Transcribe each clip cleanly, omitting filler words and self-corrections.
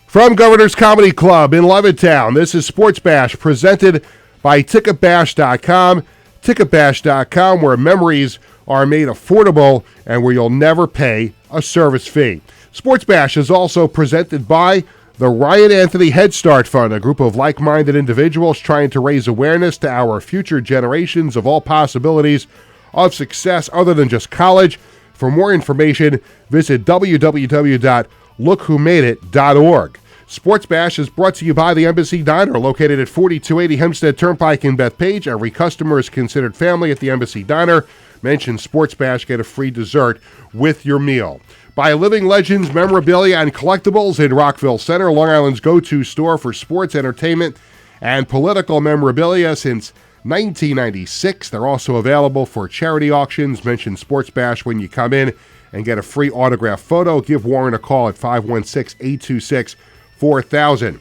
From Governor's Comedy Club in Levittown, this is Sports Bash presented by TicketBash.com. TicketBash.com, where memories are made affordable and where you'll never pay a service fee. Sports Bash is also presented by the Ryan Anthony Head Start Fund, a group of like-minded individuals trying to raise awareness to our future generations of all possibilities of success other than just college. For more information, visit www.lookwhomadeit.org. Sports Bash is brought to you by the Embassy Diner, located at 4280 Hempstead Turnpike in Bethpage. Every customer is considered family at the Embassy Diner. Mention Sports Bash, get a free dessert with your meal. By Living Legends Memorabilia and Collectibles in Rockville Center, Long Island's go-to store for sports, entertainment, and political memorabilia since 1996. They're also available for charity auctions. Mention Sports Bash when you come in and get a free autograph photo. Give Warren a call at 516-826-4000.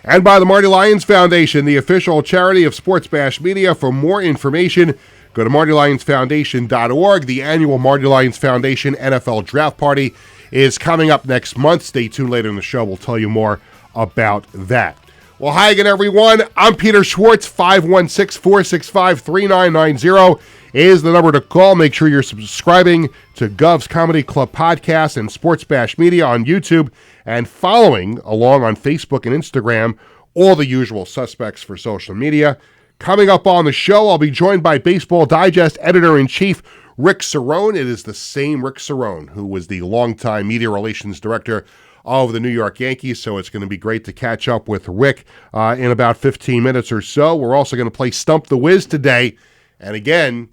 And by the Marty Lyons Foundation, the official charity of Sports Bash Media. For more information, go to MartyLyonsFoundation.org. The annual Marty Lyons Foundation NFL Draft Party is coming up next month. Stay tuned later in the show. We'll tell you more about that. Well, hi again, everyone. I'm Peter Schwartz. 516-465-3990 is the number to call. Make sure you're subscribing to Govs Comedy Club Podcast and Sports Bash Media on YouTube and following along on Facebook and Instagram, all the usual suspects for social media. Coming up on the show, I'll be joined by Baseball Digest Editor-in-Chief Rick Cerrone. It is the same Rick Cerrone who was the longtime media relations director of the New York Yankees, so it's going to be great to catch up with Rick in about 15 minutes or so. We're also going to play Stump the Wiz today, and again,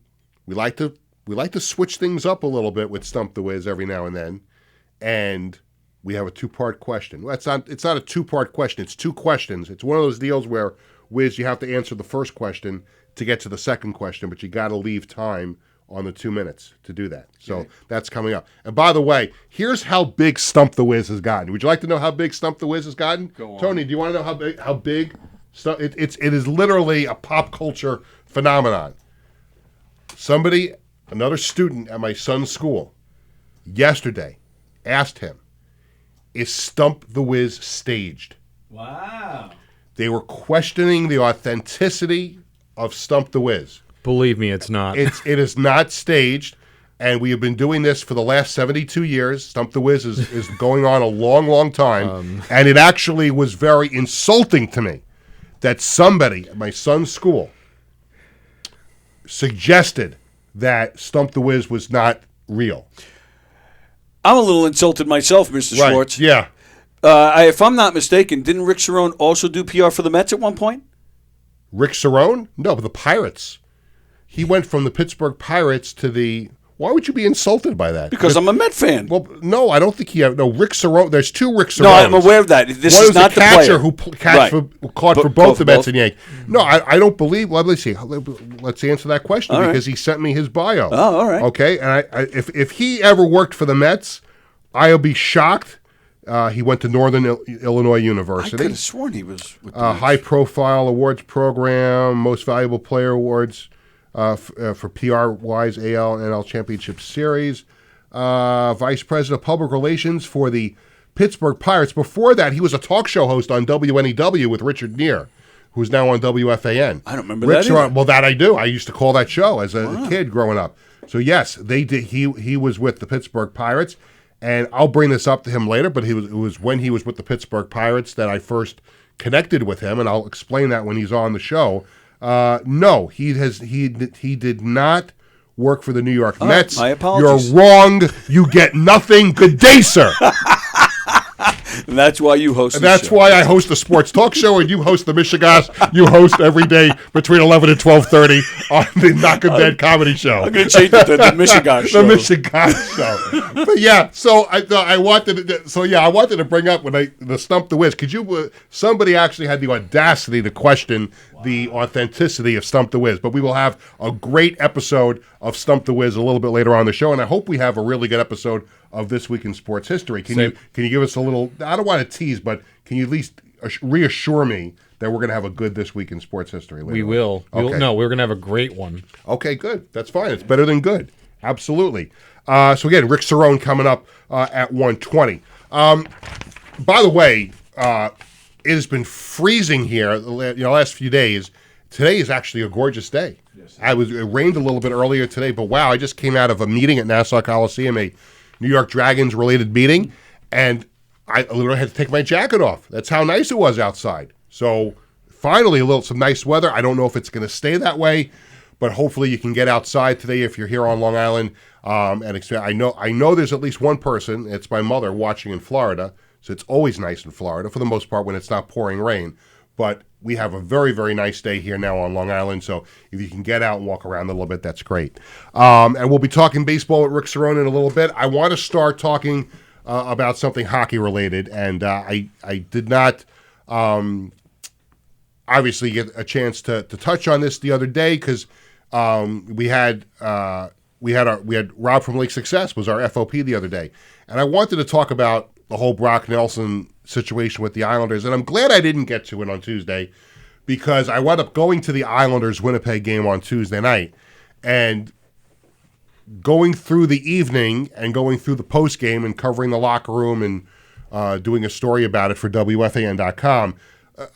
we like to switch things up a little bit with Stump the Wiz every now and then, and we have a two-part question. Well, it's not a two-part question. It's two questions. It's one of those deals where, Wiz, you have to answer the first question to get to the second question, but you got to leave time on the 2 minutes to do that. So That's coming up. And by the way, here's how big Stump the Wiz has gotten. Would you like to know how big Stump the Wiz has gotten? Go on. Tony, do you want to know how big? It is literally a pop culture phenomenon. Another student at my son's school, yesterday asked him, is Stump the Wiz staged? Wow. They were questioning the authenticity of Stump the Wiz. Believe me, it's not. It is not staged, and we have been doing this for the last 72 years. Stump the Wiz is going on a long, long time, and it actually was very insulting to me that somebody at my son's school suggested that Stump the Wiz was not real. I'm a little insulted myself, Mr. Schwartz. Yeah. If I'm not mistaken, didn't Rick Cerrone also do PR for the Mets at one point? Rick Cerrone? No, but the Pirates. He went from the Pittsburgh Pirates to the... Why would you be insulted by that? Because I'm a Met fan. Well, no, I don't think he... No, Rick Cerrone... There's two Rick Cerrones. No, I'm aware of that. This One is was not the the catcher player. who caught for both the Mets and Yankees. No, I don't believe... Well, let's see. Let's answer that question all because he sent me his bio. Oh, all right. Okay, and if he ever worked for the Mets, I'll be shocked. He went to Northern Illinois University. I could have sworn he was with the Mets. High-profile awards program, most valuable player awards for PR-wise, AL and NL Championship Series. Vice President of Public Relations for the Pittsburgh Pirates. Before that, he was a talk show host on WNEW with Richard Neer, who's now on WFAN. I don't remember that either. Well, that I do. I used to call that show as a kid growing up. So, yes, they did. He was with the Pittsburgh Pirates. And I'll bring this up to him later, but it was when he was with the Pittsburgh Pirates that I first connected with him, and I'll explain that when he's on the show. No, he did not work for the New York Mets. My apologies. You're wrong. You get nothing. Good day, sir. And that's why you host. That's why I host the sports talk show, and you host the Michigas. You host every day between 11 and 12:30 on the Knock and Bed comedy show. I'm going to change it to the Michigas show. The Michigas show. But yeah, so I wanted to bring up the Stump the Wiz. Could you? Somebody actually had the audacity to question the authenticity of Stump the Wiz. But we will have a great episode of Stump the Wiz a little bit later on the show, and I hope we have a really good episode of This Week in Sports History. Can you give us a little, I don't want to tease, but can you at least reassure me that we're going to have a good This Week in Sports History later? We will. Okay. We're going to have a great one. Okay, good. That's fine. It's better than good. Absolutely. So again, Rick Cerrone coming up at 1:20. by the way, it has been freezing here the last few days. Today is actually a gorgeous day. Yes, it rained a little bit earlier today, but wow, I just came out of a meeting at Nassau Coliseum, a New York Dragons related meeting, and I literally had to take my jacket off. That's how nice it was outside. So finally, some nice weather. I don't know if it's going to stay that way, but hopefully you can get outside today if you're here on Long Island. I know there's at least one person. It's my mother watching in Florida, so it's always nice in Florida for the most part when it's not pouring rain. But we have a very, very nice day here now on Long Island, so if you can get out and walk around a little bit, that's great. And we'll be talking baseball with Rick Cerrone in a little bit. I want to start talking about something hockey-related, and I did not obviously get a chance to touch on this the other day because we had Rob from Lake Success was our FOP the other day, and I wanted to talk about the whole Brock Nelson situation with the Islanders, and I'm glad I didn't get to it on Tuesday because I wound up going to the Islanders-Winnipeg game on Tuesday night, and going through the evening and going through the post-game and covering the locker room and doing a story about it for WFAN.com,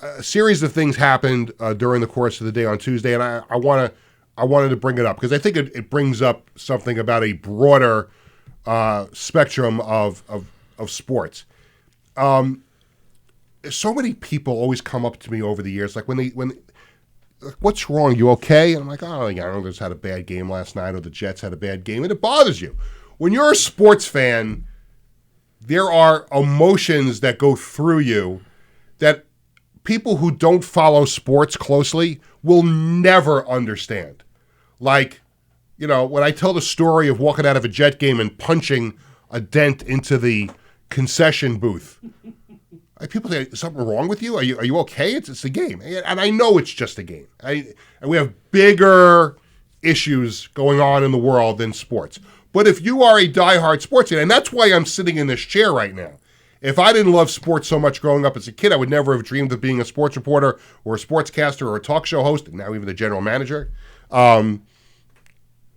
a series of things happened during the course of the day on Tuesday, and I wanted to bring it up because I think it brings up something about a broader spectrum of sports. So many people always come up to me over the years, like when what's wrong? You okay? And I'm like, oh, the Islanders had a bad game last night, or the Jets had a bad game, and it bothers you. When you're a sports fan, there are emotions that go through you that people who don't follow sports closely will never understand. Like, when I tell the story of walking out of a Jet game and punching a dent into the concession booth, people say, is something wrong with you? Are you okay? It's a game. And I know it's just a game. And we have bigger issues going on in the world than sports. But if you are a diehard sports fan, and that's why I'm sitting in this chair right now. If I didn't love sports so much growing up as a kid, I would never have dreamed of being a sports reporter or a sportscaster or a talk show host, and now even the general manager.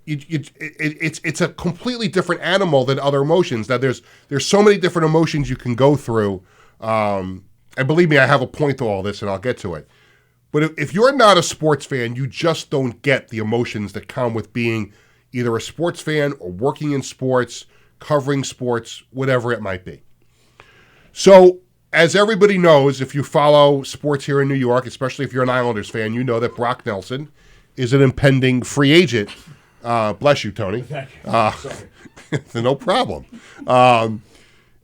It's a completely different animal than other emotions. Now, there's so many different emotions you can go through. And believe me, I have a point to all this, and I'll get to it. But if you're not a sports fan, you just don't get the emotions that come with being either a sports fan or working in sports, covering sports, whatever it might be. So, as everybody knows, if you follow sports here in New York, especially if you're an Islanders fan, you know that Brock Nelson is an impending free agent. Bless you, Tony. Thank you. Sorry. No problem.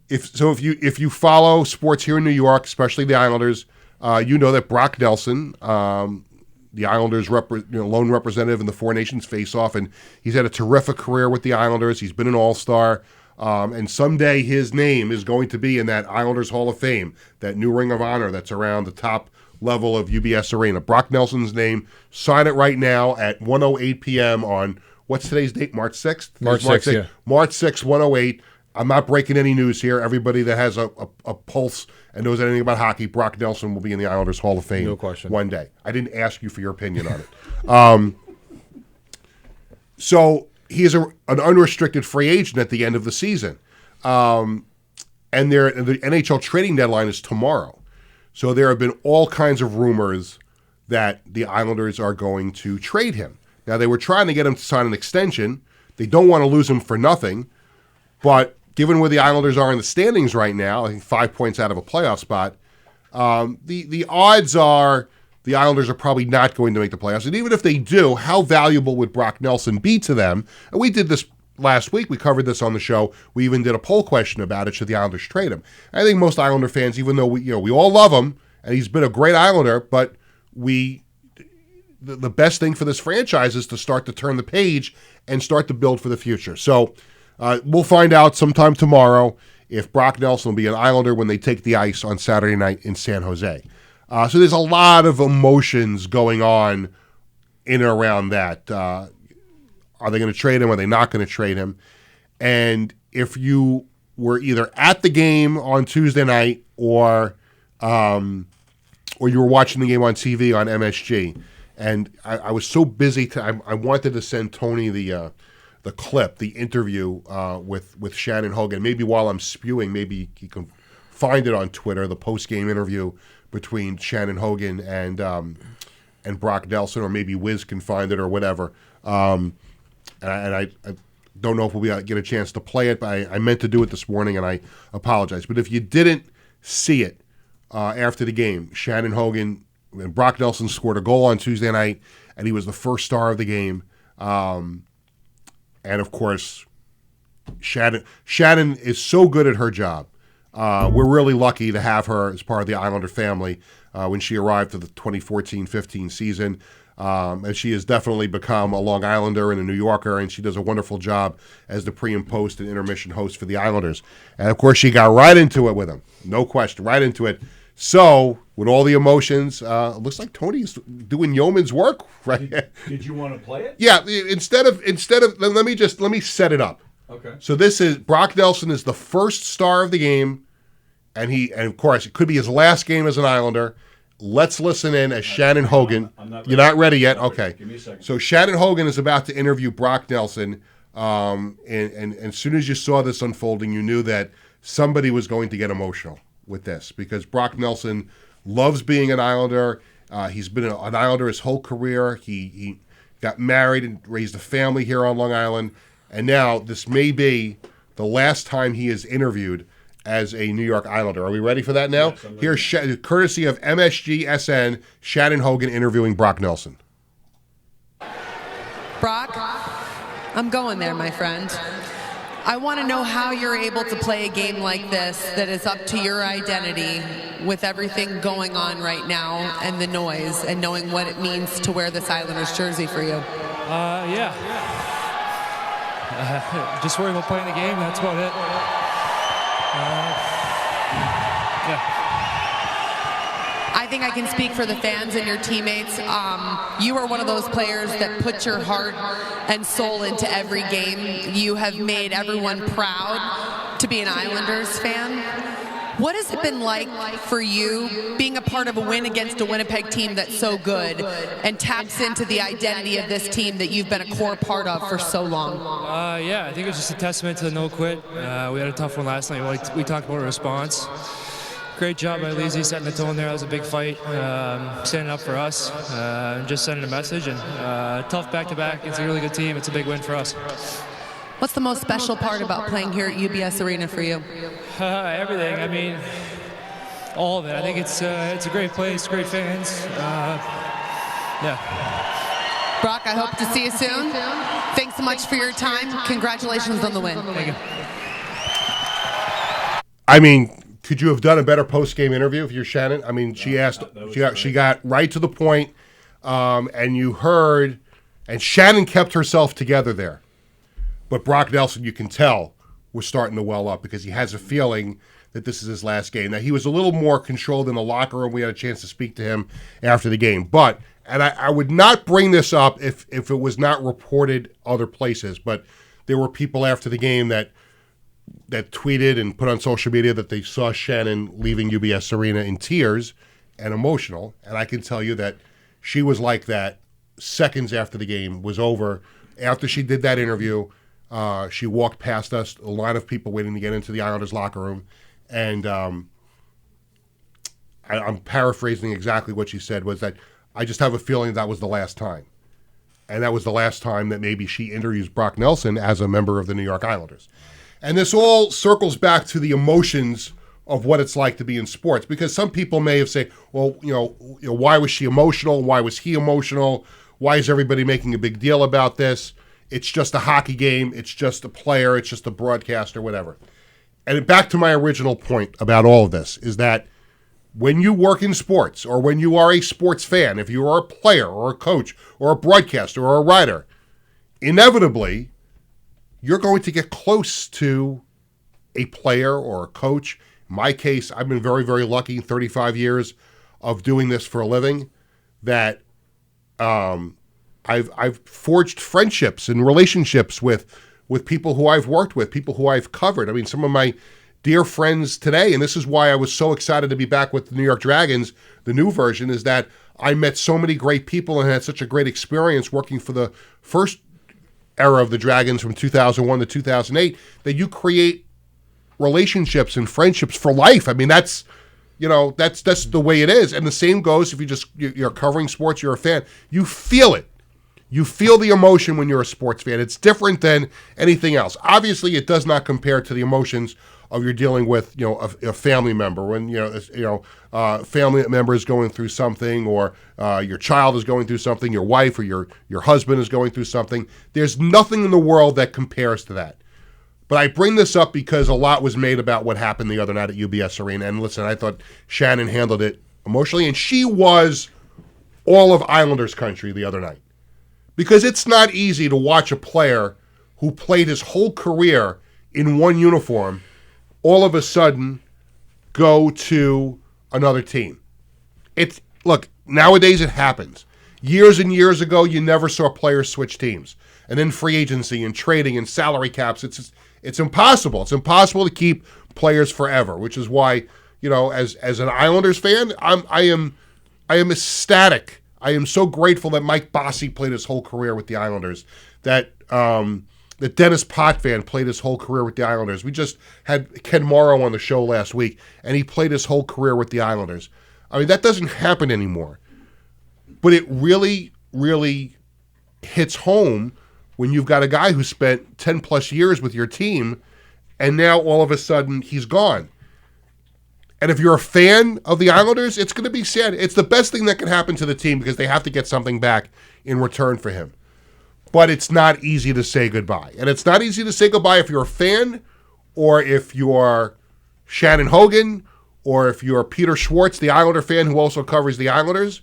If you follow sports here in New York, especially the Islanders, you know that Brock Nelson, the Islanders' lone representative in the Four Nations face-off, and he's had a terrific career with the Islanders. He's been an all-star, and someday his name is going to be in that Islanders Hall of Fame, that new Ring of Honor that's around the top level of UBS Arena. Brock Nelson's name. Sign it right now at 1:08 p.m. on, what's today's date? March 6th? March 6th, yeah. March 6th, 1:08. I'm not breaking any news here. Everybody that has a pulse and knows anything about hockey, Brock Nelson will be in the Islanders Hall of Fame. No question. One day. I didn't ask you for your opinion on it. So he is an unrestricted free agent at the end of the season. And the NHL trading deadline is tomorrow. So there have been all kinds of rumors that the Islanders are going to trade him. Now, they were trying to get him to sign an extension. They don't want to lose him for nothing. But given where the Islanders are in the standings right now, I think 5 points out of a playoff spot, the odds are the Islanders are probably not going to make the playoffs. And even if they do, how valuable would Brock Nelson be to them? And we did this last week. We covered this on the show. We even did a poll question about it, should the Islanders trade him. I think most Islander fans, even though we all love him, and he's been a great Islander, but the best thing for this franchise is to start to turn the page and start to build for the future. So we'll find out sometime tomorrow if Brock Nelson will be an Islander when they take the ice on Saturday night in San Jose. So there's a lot of emotions going on in and around that. Are they going to trade him? Are they not going to trade him? And if you were either at the game on Tuesday night or you were watching the game on TV on MSG, and I was so busy, I wanted to send Tony the clip, the interview with Shannon Hogan. Maybe while I'm spewing, maybe he can find it on Twitter, the post-game interview between Shannon Hogan and Brock Nelson, or maybe Wiz can find it or whatever. And I don't know if we'll get a chance to play it, but I meant to do it this morning, and I apologize. But if you didn't see it after the game, Shannon Hogan and Brock Nelson scored a goal on Tuesday night, and he was the first star of the game. And, of course, Shannon is so good at her job. We're really lucky to have her as part of the Islander family when she arrived for the 2014-15 season. And she has definitely become a Long Islander and a New Yorker, and she does a wonderful job as the pre- and post- and intermission host for the Islanders. And, of course, she got right into it with him. No question, right into it. So, with all the emotions, it looks like Tony's doing yeoman's work. Right? Did you want to play it? Yeah, instead of let me set it up. Okay. So this is Brock Nelson is the first star of the game, and of course it could be his last game as an Islander. Let's listen in as Shannon Hogan. I'm not ready. You're not ready yet? Okay. Give me a second. So Shannon Hogan is about to interview Brock Nelson, and as soon as you saw this unfolding, you knew that somebody was going to get emotional with this, because Brock Nelson loves being an Islander. He's been an Islander his whole career. He got married and raised a family here on Long Island. And now this may be the last time he is interviewed as a New York Islander. Are we ready for that now? Yes, Here's courtesy of MSG-SN, Shannon Hogan interviewing Brock Nelson. Brock, I'm going there, my friend. I want to know how you're able to play a game like this that is up to your identity with everything going on right now and the noise, and knowing what it means to wear this Islanders jersey for you. Just worried about playing the game. That's about it. I think I can speak for the fans and your teammates. You are one of those players that put your heart and soul into every game. You have made everyone proud to be an Islanders fan. What has it been like for you being a part of a win against a Winnipeg team that's so good and taps into the identity of this team that you've been a core part of for so long? I think it was just a testament to the no quit. We had a tough one last night. We talked about a response. Great job by Lizzie setting the tone there. That was a big fight, standing up for us, and just sending a message. And tough back-to-back. It's a really good team. It's a big win for us. What's the most special part about playing here at UBS Arena for you? Everything. I mean, all of it. I think it's a great place, great fans. Brock, I hope to see you soon. Thanks so much for your time. Congratulations on the win. Thank you. I mean, could you have done a better post-game interview if you're Shannon? I mean, she got right to the point, and you heard, and Shannon kept herself together there. But Brock Nelson, you can tell, was starting to well up because he has a feeling that this is his last game. Now, he was a little more controlled in the locker room. We had a chance to speak to him after the game. But, and I would not bring this up if it was not reported other places, but there were people after the game that tweeted and put on social media that they saw Shannon leaving UBS Arena in tears and emotional. And I can tell you that she was like that seconds after the game was over. After she did that interview, she walked past us, a line of people waiting to get into the Islanders locker room. And I'm paraphrasing exactly what she said, was that I just have a feeling that was the last time. And that was the last time that maybe she interviews Brock Nelson as a member of the New York Islanders. And this all circles back to the emotions of what it's like to be in sports, because some people may have said, well, why was she emotional? Why was he emotional? Why is everybody making a big deal about this? It's just a hockey game. It's just a player. It's just a broadcaster, whatever. And back to my original point about all of this is that when you work in sports, or when you are a sports fan, if you are a player or a coach or a broadcaster or a writer, inevitably you're going to get close to a player or a coach. In my case, I've been very, very lucky in 35 years of doing this for a living, that I've forged friendships and relationships with people who I've worked with, people who I've covered. I mean, some of my dear friends today, and this is why I was so excited to be back with the New York Dragons, the new version, is that I met so many great people and had such a great experience working for the first era of the Dragons from 2001 to 2008, that you create relationships and friendships for life. I mean, that's the way it is. And the same goes if you're covering sports, you're a fan. You feel it. You feel the emotion when you're a sports fan. It's different than anything else. Obviously, it does not compare to the emotions of you're dealing with, a family member when family member is going through something, or your child is going through something, your wife or your husband is going through something. There's nothing in the world that compares to that. But I bring this up because a lot was made about what happened the other night at UBS Arena. And listen, I thought Shannon handled it emotionally, and she was all of Islanders country the other night. Because it's not easy to watch a player who played his whole career in one uniform all of a sudden go to another team. Look, nowadays it happens. Years and years ago, you never saw players switch teams. And then free agency and trading and salary caps, it's impossible. It's impossible to keep players forever, which is why, as an Islanders fan, I am ecstatic. I am so grateful that Mike Bossy played his whole career with the Islanders, that Dennis Potvin played his whole career with the Islanders. We just had Ken Morrow on the show last week, and he played his whole career with the Islanders. I mean, that doesn't happen anymore. But it really, really hits home when you've got a guy who spent 10-plus years with your team, and now all of a sudden he's gone. And if you're a fan of the Islanders, it's going to be sad. It's the best thing that can happen to the team because they have to get something back in return for him. But it's not easy to say goodbye. And it's not easy to say goodbye if you're a fan, or if you're Shannon Hogan, or if you're Peter Schwartz, the Islander fan who also covers the Islanders.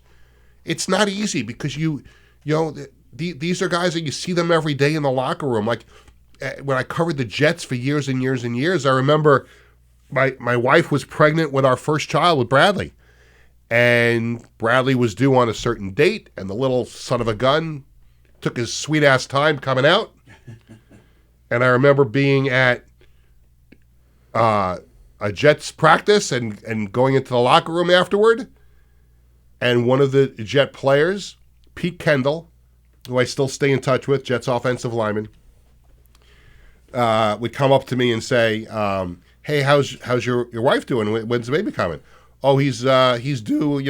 It's not easy because these are guys that you see them every day in the locker room. Like when I covered the Jets for years and years and years, I remember my wife was pregnant with our first child, with Bradley. And Bradley was due on a certain date, and the little son of a gun took his sweet-ass time coming out. And I remember being at a Jets practice and going into the locker room afterward, and one of the Jet players, Pete Kendall, who I still stay in touch with, Jets offensive lineman, would come up to me and say, hey, how's your wife doing? When's the baby coming? Oh, he's due.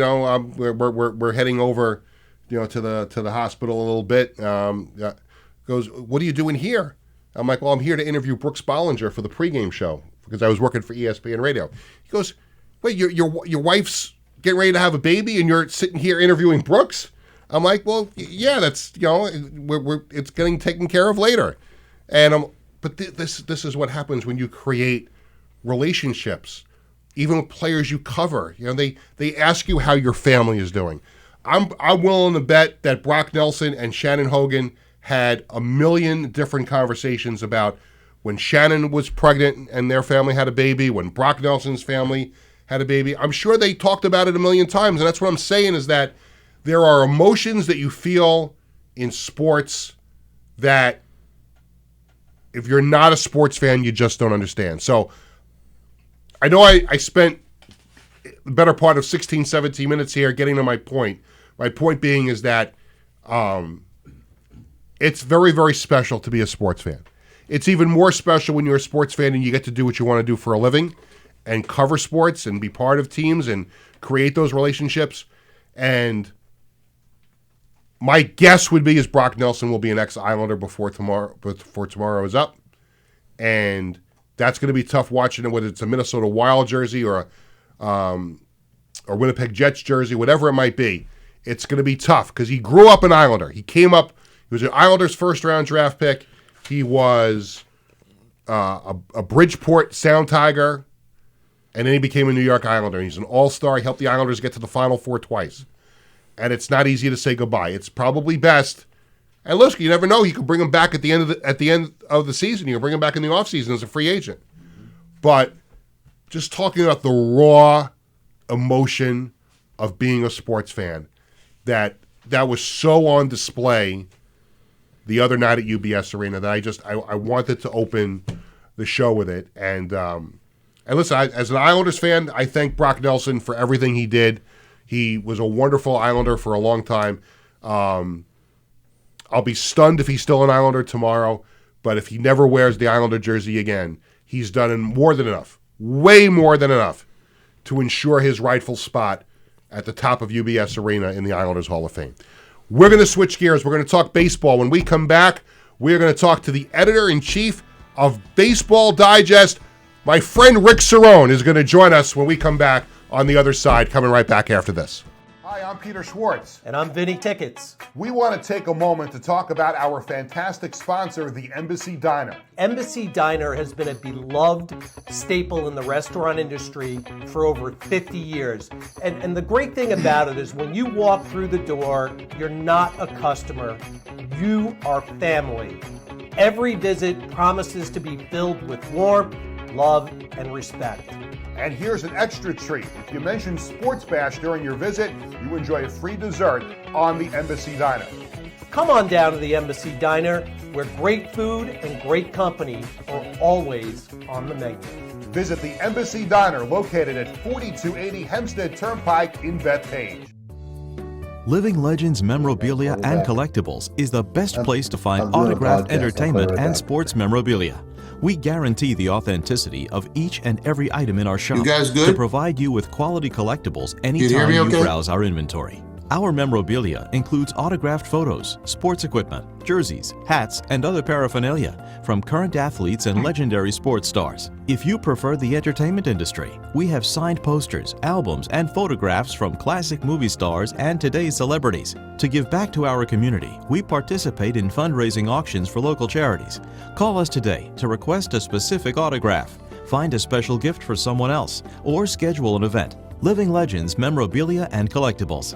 We're heading over, to the hospital a little bit. Goes, what are you doing here? I'm like, well, I'm here to interview Brooks Bollinger for the pregame show because I was working for ESPN Radio. He goes, wait, your wife's getting ready to have a baby and you're sitting here interviewing Brooks? I'm like, well, yeah, that's it's getting taken care of later. But this is what happens when you create relationships, even with players you cover. They ask you how your family is doing. I'm willing to bet that Brock Nelson and Shannon Hogan had a million different conversations about when Shannon was pregnant and their family had a baby, when Brock Nelson's family had a baby. I'm sure they talked about it a million times, and that's what I'm saying is that there are emotions that you feel in sports that if you're not a sports fan, you just don't understand. So I know I spent the better part of 16, 17 minutes here getting to my point. My point being is that it's very, very special to be a sports fan. It's even more special when you're a sports fan and you get to do what you want to do for a living and cover sports and be part of teams and create those relationships. And my guess would be is Brock Nelson will be an ex-Islander before tomorrow is up. And that's going to be tough watching it, whether it's a Minnesota Wild jersey or Winnipeg Jets jersey, whatever it might be. It's going to be tough because he grew up an Islander. He was an Islanders first-round draft pick. He was a Bridgeport Sound Tiger, and then he became a New York Islander. He's an all-star. He helped the Islanders get to the Final Four twice. And it's not easy to say goodbye. It's probably best. And listen, you never know. You could bring him back at the end of the season. You can bring him back in the offseason as a free agent. But just talking about the raw emotion of being a sports fan, that was so on display the other night at UBS Arena that I wanted to open the show with it. And listen, as an Islanders fan, I thank Brock Nelson for everything he did. He was a wonderful Islander for a long time. I'll be stunned if he's still an Islander tomorrow, but if he never wears the Islander jersey again, he's done more than enough, way more than enough, to ensure his rightful spot at the top of UBS Arena in the Islanders Hall of Fame. We're going to switch gears. We're going to talk baseball. When we come back, we're going to talk to the editor-in-chief of Baseball Digest. My friend Rick Cerrone is going to join us when we come back on the other side, coming right back after this. Hi, I'm Peter Schwartz. And I'm Vinny Tickets. We want to take a moment to talk about our fantastic sponsor, the Embassy Diner. Embassy Diner has been a beloved staple in the restaurant industry for over 50 years. And the great thing about it is when you walk through the door, you're not a customer, you are family. Every visit promises to be filled with warmth, love, and respect. And here's an extra treat. If you mention Sports Bash during your visit, you enjoy a free dessert on the Embassy Diner. Come on down to the Embassy Diner, where great food and great company are always on the menu. Visit the Embassy Diner, located at 4280 Hempstead Turnpike in Bethpage. Living Legends memorabilia and collectibles is the best place to find autographed entertainment and sports memorabilia. We guarantee the authenticity of each and every item in our shop to provide you with quality collectibles anytime you browse our inventory. Our memorabilia includes autographed photos, sports equipment, jerseys, hats, and other paraphernalia from current athletes and legendary sports stars. If you prefer the entertainment industry, we have signed posters, albums, and photographs from classic movie stars and today's celebrities. To give back to our community, we participate in fundraising auctions for local charities. Call us today to request a specific autograph, find a special gift for someone else, or schedule an event. Living Legends Memorabilia and Collectibles.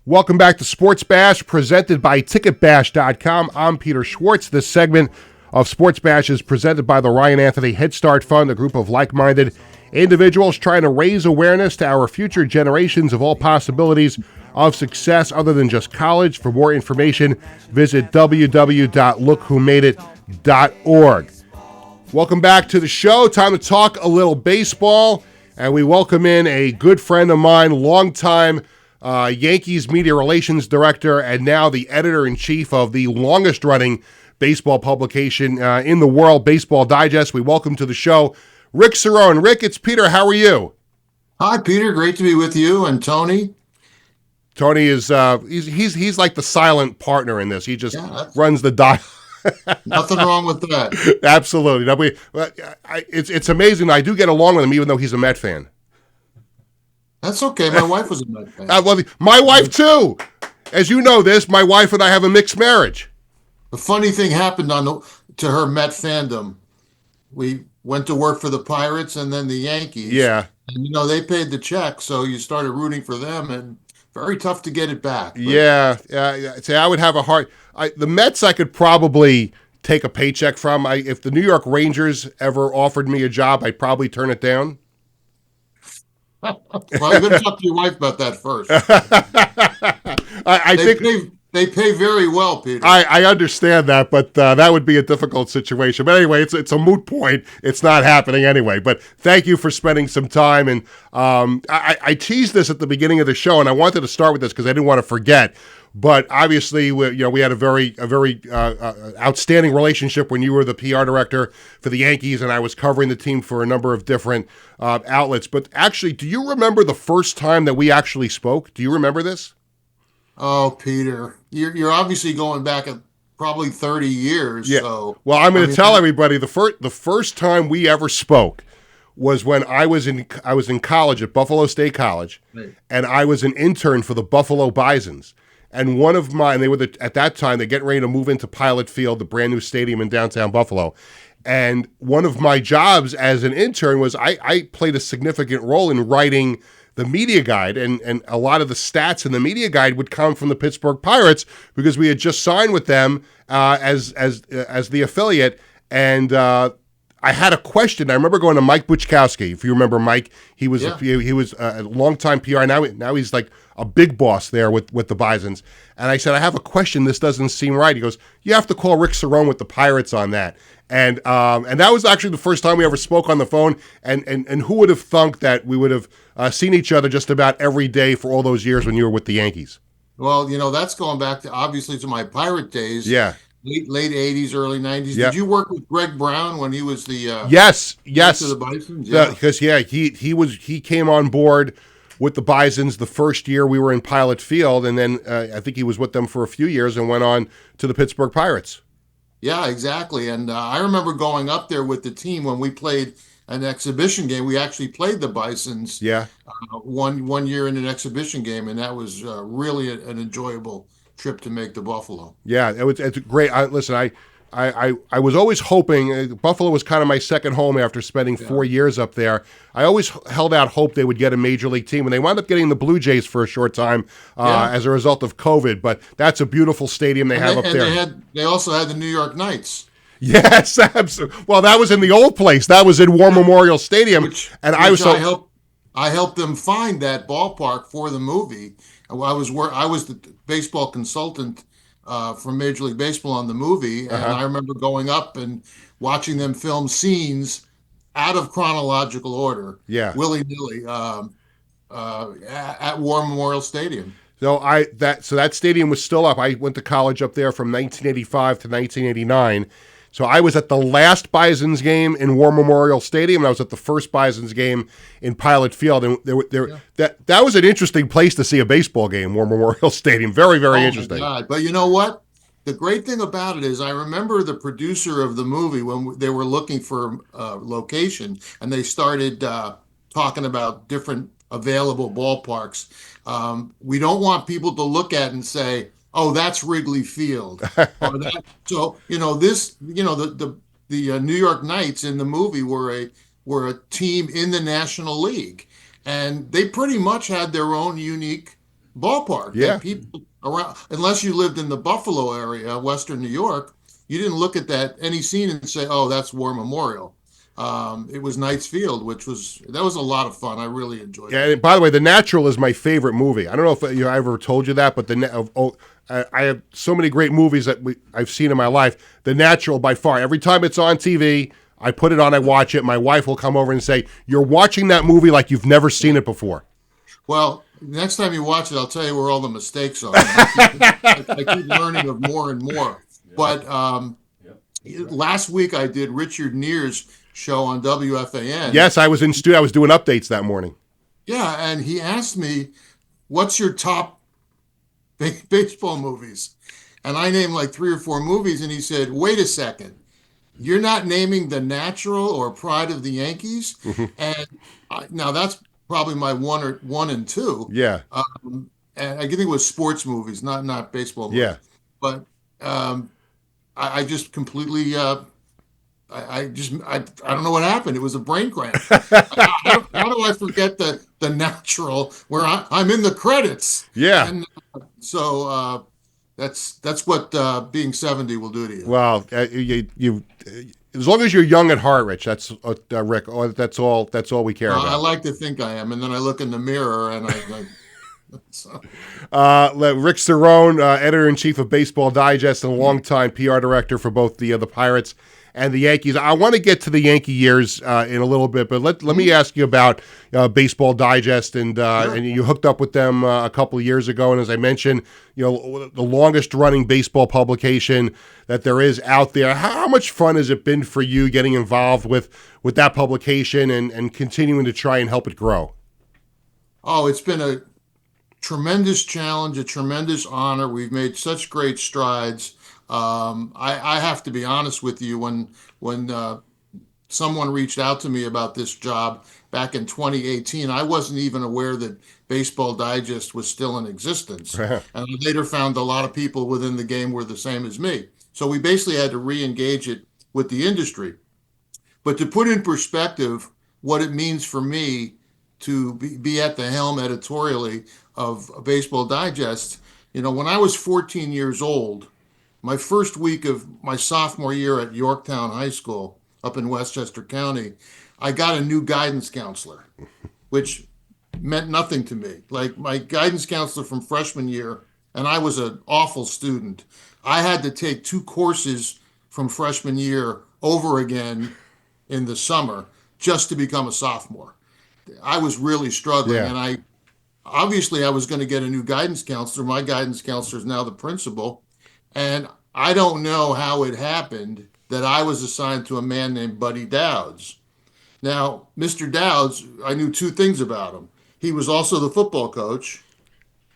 Welcome back to Sports Bash, presented by TicketBash.com. I'm Peter Schwartz. This segment of Sports Bash is presented by the Ryan Anthony Head Start Fund, a group of like-minded individuals trying to raise awareness to our future generations of all possibilities of success other than just college. For more information, visit www.lookwhomadeit.org. Welcome back to the show. Time to talk a little baseball, and we welcome in a good friend of mine, longtime Yankees media relations director, and now the editor-in-chief of the longest-running baseball publication in the world, Baseball Digest. We welcome to the show Rick Cerrone. Rick, it's Peter. How are you? Hi, Peter. Great to be with you and Tony. Tony is he's like the silent partner in this. He just runs the dial. Nothing wrong with that. Absolutely. No, it's amazing. I do get along with him, even though he's a Met fan. That's okay. My wife was a Met fan. Well, my wife, too. As you know this, my wife and I have a mixed marriage. The funny thing happened to her Met fandom. We went to work for the Pirates and then the Yankees. Yeah. And, they paid the check, so you started rooting for them, and very tough to get it back. But. Yeah. See, I would have a hard... the Mets I could probably take a paycheck from. If the New York Rangers ever offered me a job, I'd probably turn it down. Well, I'm going to talk to your wife about that first. I think they pay very well, Peter. I understand that, but that would be a difficult situation. But anyway, it's a moot point. It's not happening anyway. But thank you for spending some time. And I teased this at the beginning of the show, and I wanted to start with this because I didn't want to forget. But obviously, we had a very outstanding relationship when you were the PR director for the Yankees, and I was covering the team for a number of different outlets. But actually, do you remember the first time that we actually spoke? Do you remember this? Oh, Peter, you're obviously going back probably 30 years. Yeah. So, well, I'm going to tell everybody the first time we ever spoke was when I was in college at Buffalo State College, and I was an intern for the Buffalo Bisons. And one of mine, at that time, they're getting ready to move into Pilot Field, the brand new stadium in downtown Buffalo. And one of my jobs as an intern was I played a significant role in writing the media guide, and a lot of the stats in the media guide would come from the Pittsburgh Pirates because we had just signed with them as the affiliate. And I had a question. I remember going to Mike Buchkowski. If you remember Mike, he was a longtime PR. Now he's like a big boss there with the Bisons. And I said, I have a question. This doesn't seem right. He goes, you have to call Rick Cerrone with the Pirates on that. And that was actually the first time we ever spoke on the phone. And who would have thunk that we would have seen each other just about every day for all those years when you were with the Yankees? Well, that's going back to obviously to my Pirate days. Yeah. late 80s, early 90s. Yep. Did you work with Greg Brown when he was the Yes. to the Bisons? Yeah. Because he came on board with the Bisons the first year we were in Pilot Field, and then I think he was with them for a few years and went on to the Pittsburgh Pirates. Yeah, exactly. And I remember going up there with the team when we played an exhibition game. We actually played the Bisons Yeah. one year in an exhibition game, and that was really an enjoyable trip to make to Buffalo. Yeah, it's great. I was always hoping Buffalo was kind of my second home after spending 4 years up there. I always held out hope they would get a major league team, and they wound up getting the Blue Jays for a short time as a result of COVID. But that's a beautiful stadium they have up there. They also had the New York Knights. Yes, absolutely. Well, that was in the old place. That was in War Memorial Stadium, I helped them find that ballpark for the movie. I was the baseball consultant from Major League Baseball on the movie, and I remember going up and watching them film scenes out of chronological order, willy-nilly, at War Memorial Stadium. So that stadium was still up. I went to college up there from 1985 to 1989. So I was at the last Bisons game in War Memorial Stadium, and I was at the first Bisons game in Pilot Field. And that was an interesting place to see a baseball game, War Memorial Stadium. Very, very interesting. My God. But you know what? The great thing about it is I remember the producer of the movie when they were looking for location, and they started talking about different available ballparks. We don't want people to look at and say, "Oh, that's Wrigley Field." So the New York Knights in the movie were a team in the National League, and they pretty much had their own unique ballpark. Yeah. That people around, unless you lived in the Buffalo area, Western New York, you didn't look at any scene and say, "Oh, that's War Memorial." It was Knights Field, that was a lot of fun. I really enjoyed it. And by the way, The Natural is my favorite movie. I don't know if I ever told you that, but I have so many great movies that I've seen in my life. The Natural, by far. Every time it's on TV, I put it on, I watch it. My wife will come over and say, "You're watching that movie like you've never seen it before." Well, next time you watch it, I'll tell you where all the mistakes are. I keep learning of more and more. But last week I did Richard Neer's show on WFAN. Yes, I was in studio. I was doing updates that morning. Yeah, and he asked me, "What's your top baseball movies?" And I named like 3 or 4 movies, and he said, "Wait a second, you're not naming The Natural or Pride of the Yankees?" And now that's probably my one and two. Yeah. And I think it was sports movies, not baseball movies. Yeah. But I just completely I don't know what happened. It was a brain cramp. How do I forget the Natural where I'm in the credits? Yeah. And so that's what being 70 will do to you. Well, you as long as you're young at heart, Rich. That's Rick. That's all we care about. I like to think I am, and then I look in the mirror and so. Rick Cerrone, editor-in-chief of Baseball Digest and a longtime PR director for both the Pirates and the Yankees. I want to get to the Yankee years in a little bit, but let me ask you about Baseball Digest, and you hooked up with them a couple of years ago, and as I mentioned, the longest-running baseball publication that there is out there. How much fun has it been for you getting involved with that publication and continuing to try and help it grow? Oh, it's been a tremendous challenge, a tremendous honor. We've made such great strides. I have to be honest with you. When someone reached out to me about this job back in 2018, I wasn't even aware that Baseball Digest was still in existence. And I later found a lot of people within the game were the same as me. So we basically had to re-engage it with the industry. But to put in perspective what it means for me to be at the helm editorially of Baseball Digest, when I was 14 years old, my first week of my sophomore year at Yorktown High School up in Westchester County, I got a new guidance counselor, which meant nothing to me. Like my guidance counselor from freshman year, and I was an awful student. I had to take 2 courses from freshman year over again in the summer just to become a sophomore. I was really struggling, and I was going to get a new guidance counselor. My guidance counselor is now the principal, and I don't know how it happened that I was assigned to a man named Buddy Dowds. Now, Mr. Dowds, I knew two things about him. He was also the football coach,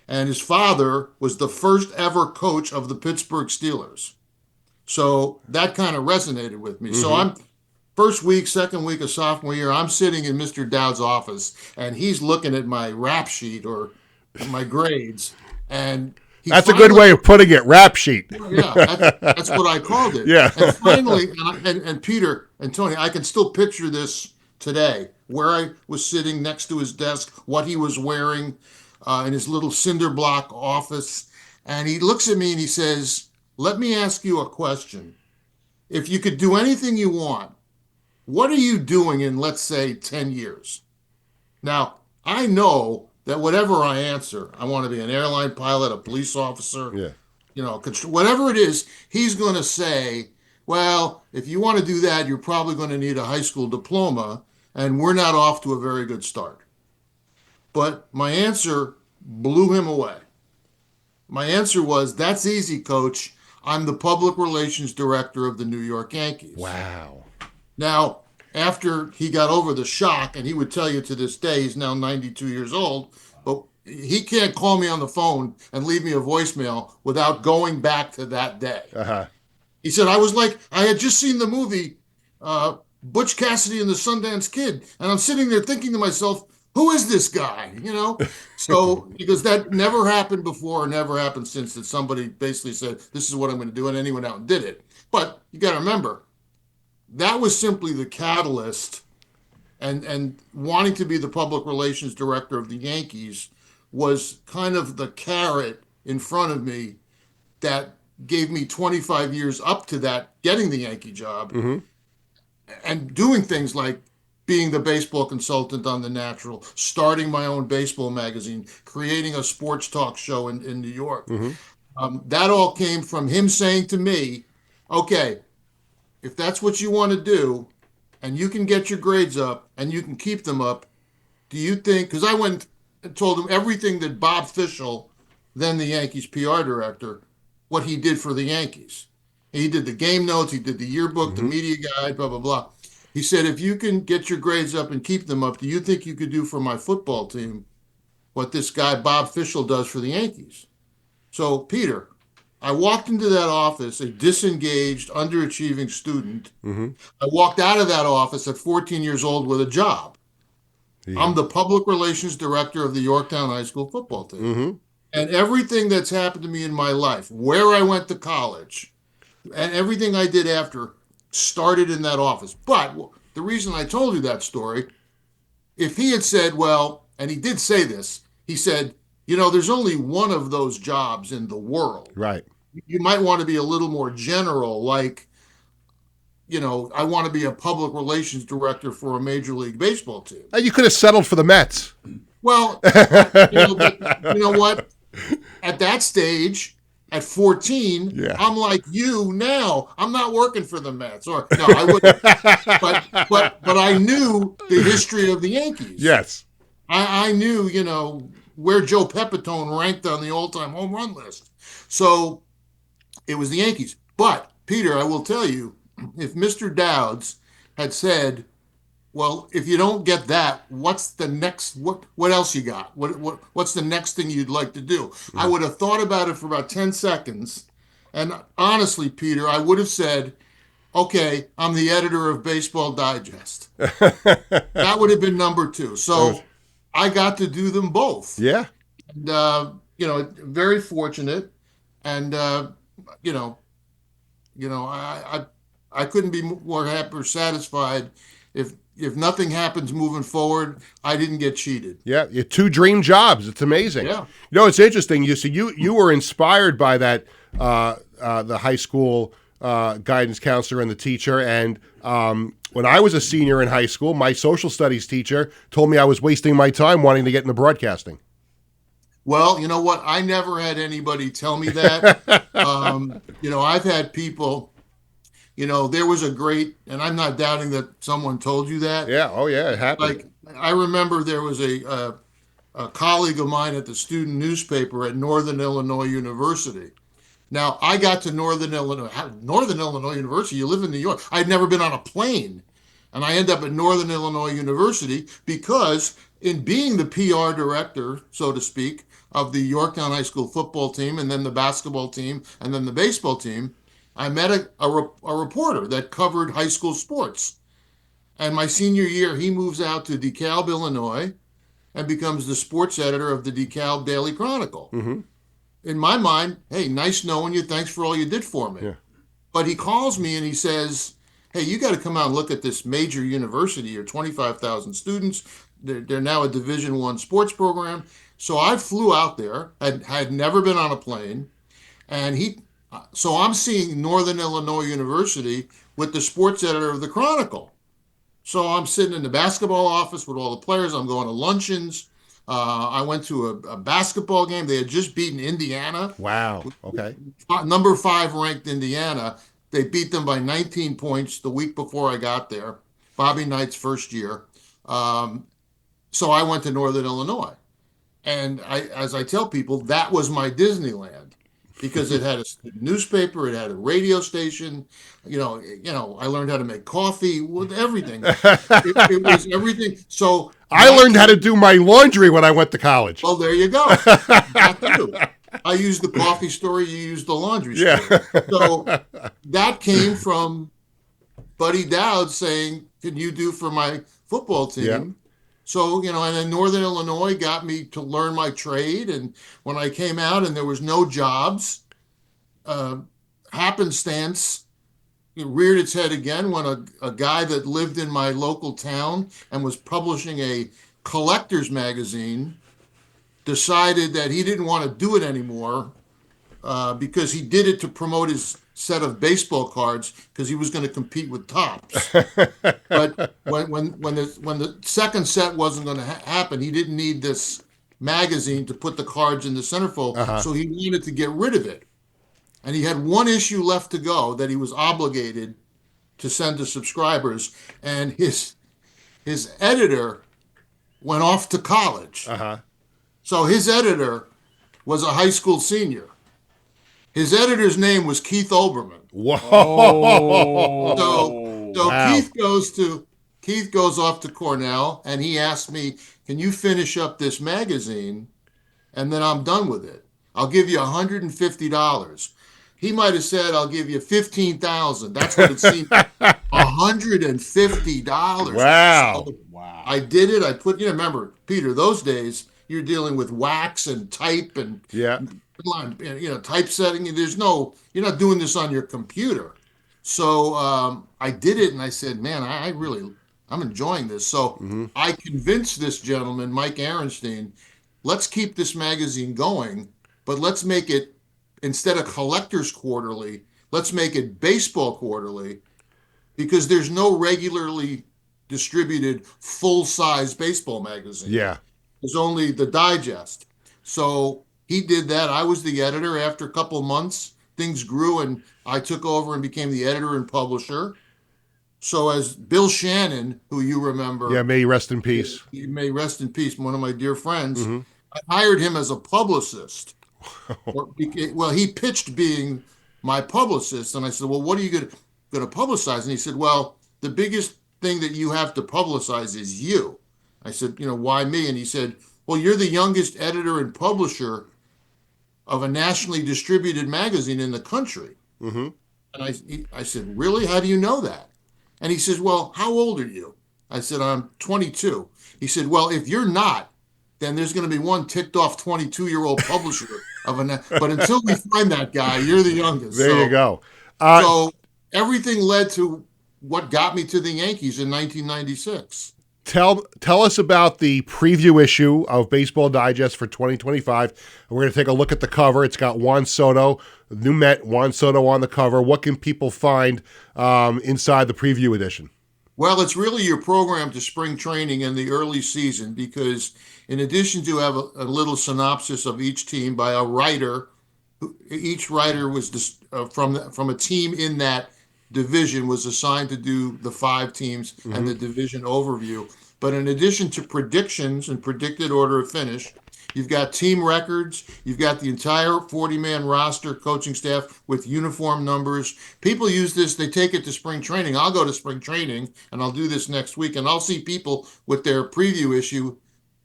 and his father was the first ever coach of the Pittsburgh Steelers. So that kind of resonated with me. So I'm first week, second week of sophomore year, I'm sitting in Mr. Dowd's office, and he's looking at my rap sheet or my grades, and that's a good way of putting it, rap sheet. Yeah, that's what I called it. Yeah. And finally, and Peter and Tony, I can still picture this today, where I was sitting next to his desk, what he was wearing in his little cinder block office. And he looks at me and he says, "Let me ask you a question. If you could do anything you want, what are you doing in, let's say, 10 years? Now, I know that whatever I answer, I want to be an airline pilot, a police officer, whatever it is, he's going to say, well, if you want to do that, you're probably going to need a high school diploma, and we're not off to a very good start." But my answer blew him away. My answer was, "That's easy, coach. I'm the public relations director of the New York Yankees." Wow. Now, after he got over the shock, and he would tell you to this day, he's now 92 years old, but he can't call me on the phone and leave me a voicemail without going back to that day. He said, I had just seen the movie Butch Cassidy and the Sundance Kid, and I'm sitting there thinking to myself, who is this guy? So because that never happened before, never happened since, that somebody basically said, this is what I'm going to do, and then he went out and did it. But you got to remember, that was simply the catalyst, and wanting to be the public relations director of the Yankees was kind of the carrot in front of me that gave me 25 years up to that, getting the Yankee job, and doing things like being the baseball consultant on The Natural, starting my own baseball magazine, creating a sports talk show in New York. That all came from him saying to me, okay, if that's what you want to do, and you can get your grades up, and you can keep them up, do you think, because I went and told him everything that Bob Fischel, then the Yankees PR director, what he did for the Yankees. He did the game notes, he did the yearbook, the media guide, blah, blah, blah. He said, if you can get your grades up and keep them up, do you think you could do for my football team what this guy Bob Fischel does for the Yankees? So, Peter, I walked into that office, a disengaged, underachieving student. I walked out of that office at 14 years old with a job. I'm the public relations director of the Yorktown High School football team. And everything that's happened to me in my life, where I went to college, and everything I did after, started in that office. But the reason I told you that story, if he had said, well, and he did say this, he said, there's only one of those jobs in the world. Right. You might want to be a little more general, like, I want to be a public relations director for a Major League Baseball team. You could have settled for the Mets. Well, you know what? At that stage, at 14, I'm like you now. I'm not working for the Mets. Or no, I wouldn't. but I knew the history of the Yankees. Yes. I knew, where Joe Pepitone ranked on the all-time home run list. So it was the Yankees. But, Peter, I will tell you, if Mr. Dowds had said, well, if you don't get that, what's the next, what else you got? What's the next thing you'd like to do? I would have thought about it for about 10 seconds. And honestly, Peter, I would have said, okay, I'm the editor of Baseball Digest. That would have been number 2. So I got to do them both. Yeah. And, very fortunate. And, I couldn't be more happy or satisfied if nothing happens moving forward. I didn't get cheated. Yeah, 2 dream jobs. It's amazing. Yeah. It's interesting. You were inspired by that the high school guidance counselor and the teacher. And when I was a senior in high school, my social studies teacher told me I was wasting my time wanting to get into broadcasting. Well, you know what? I never had anybody tell me that. I've had people, there was a great, and I'm not doubting that someone told you that. Yeah. Oh, yeah. It happened. Like, I remember there was a colleague of mine at the student newspaper at Northern Illinois University Now, I got to Northern Illinois University. You live in New York. I'd never been on a plane. And I end up at Northern Illinois University because in being the PR director, so to speak, of the Yorktown High School football team and then the basketball team and then the baseball team, I met a reporter that covered high school sports. And my senior year, he moves out to DeKalb, Illinois, and becomes the sports editor of the DeKalb Daily Chronicle. Mm-hmm. In my mind, hey, nice knowing you. Thanks for all you did for me. Yeah. But he calls me and he says, hey, you got to come out and look at this major university here, 25,000 students. They're now a Division I sports program. So I flew out there, had never been on a plane, and so I'm seeing Northern Illinois University with the sports editor of the Chronicle. So I'm sitting in the basketball office with all the players. I'm going to luncheons. I went to a basketball game. They had just beaten Indiana. Wow. Okay. Number 5 ranked Indiana. They beat them by 19 points the week before I got there. Bobby Knight's first year. So I went to Northern Illinois. And as I tell people, that was my Disneyland because it had a newspaper, it had a radio station. I learned how to make coffee with everything. It was everything. So I learned how to do my laundry when I went to college. Well, there you go. That too. I used the coffee story, you used the laundry story. Yeah. So that came from Buddy Dowd saying, can you do for my football team? Yeah. So, and then Northern Illinois got me to learn my trade. And when I came out and there was no jobs, happenstance, it reared its head again when a guy that lived in my local town and was publishing a collector's magazine decided that he didn't want to do it anymore because he did it to promote his set of baseball cards because he was going to compete with Topps. But when the second set wasn't going to happen, he didn't need this magazine to put the cards in the centerfold, so he wanted to get rid of it. And he had one issue left to go that he was obligated to send to subscribers, and his editor went off to college. So his editor was a high school senior. His editor's name was Keith Olbermann. Whoa! So wow. Keith goes off to Cornell, and he asked me, "Can you finish up this magazine, and then I'm done with it? I'll give you $150." He might have said, "I'll give you $15,000." That's what it seemed. $150. Wow! So I did it. I put. Remember, Peter, those days you're dealing with wax and type and typesetting. You're not doing this on your computer. So I did it, and I said, man, I'm enjoying this. So I convinced this gentleman, Mike Arenstein, let's keep this magazine going, but let's make it, instead of Collectors Quarterly, let's make it Baseball Quarterly, because there's no regularly distributed full-size baseball magazine. Yeah. There's only the digest. So he did that. I was the editor. After a couple of months, things grew, and I took over and became the editor and publisher. So as Bill Shannon, who you remember. Yeah, may he rest in peace. He may rest in peace, one of my dear friends. I hired him as a publicist. Well, he pitched being my publicist, and I said, well, what are you going to publicize? And he said, well, the biggest thing that you have to publicize is you. I said, why me? And he said, well, you're the youngest editor and publisher of a nationally distributed magazine in the country. And I said, really? How do you know that? And he says, well, how old are you? I said, I'm 22. He said, well, if you're not, then there's going to be one ticked off 22-year-old publisher but until we find that guy, you're the youngest. There you go. So everything led to what got me to the Yankees in 1996. Tell us about the preview issue of Baseball Digest for 2025. We're going to take a look at the cover. It's got Juan Soto, new Met, Juan Soto on the cover. What can people find inside the preview edition? Well, it's really your program to spring training in the early season, because in addition to have a little synopsis of each team by a writer, each writer was from a team in that division was assigned to do the 5 teams and the division overview. But in addition to predictions and predicted order of finish, You've got team records. You've got the entire 40-man roster, coaching staff with uniform numbers. People use this. They take it to spring training. I'll go to spring training, and I'll do this next week, and I'll see people with their preview issue,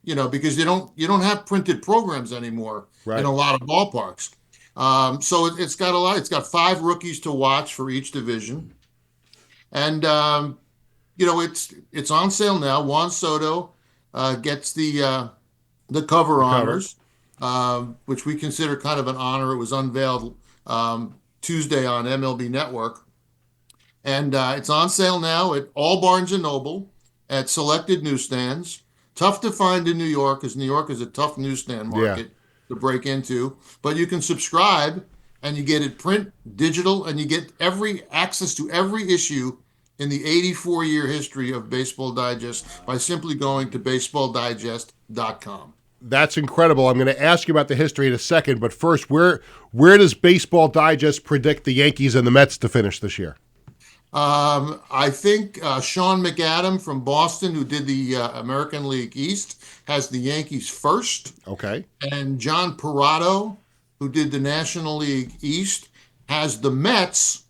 because you don't have printed programs anymore Right. in a lot of ballparks. So it's got a lot. It's got 5 rookies to watch for each division, and it's on sale now. Juan Soto gets the cover honors, which we consider kind of an honor. It was unveiled Tuesday on MLB Network, and it's on sale now at all Barnes and Noble, at selected newsstands. Tough to find in New York, because New York is a tough newsstand market to break into. But you can subscribe, and you get it print, digital, and you get access to every issue in the 84-year history of Baseball Digest by simply going to baseballdigest.com. That's incredible. I'm going to ask you about the history in a second, but first, where does Baseball Digest predict the Yankees and the Mets to finish this year? I think Sean McAdam from Boston, who did the American League East, has the Yankees first. Okay. And John Parado, who did the National League East, has the Mets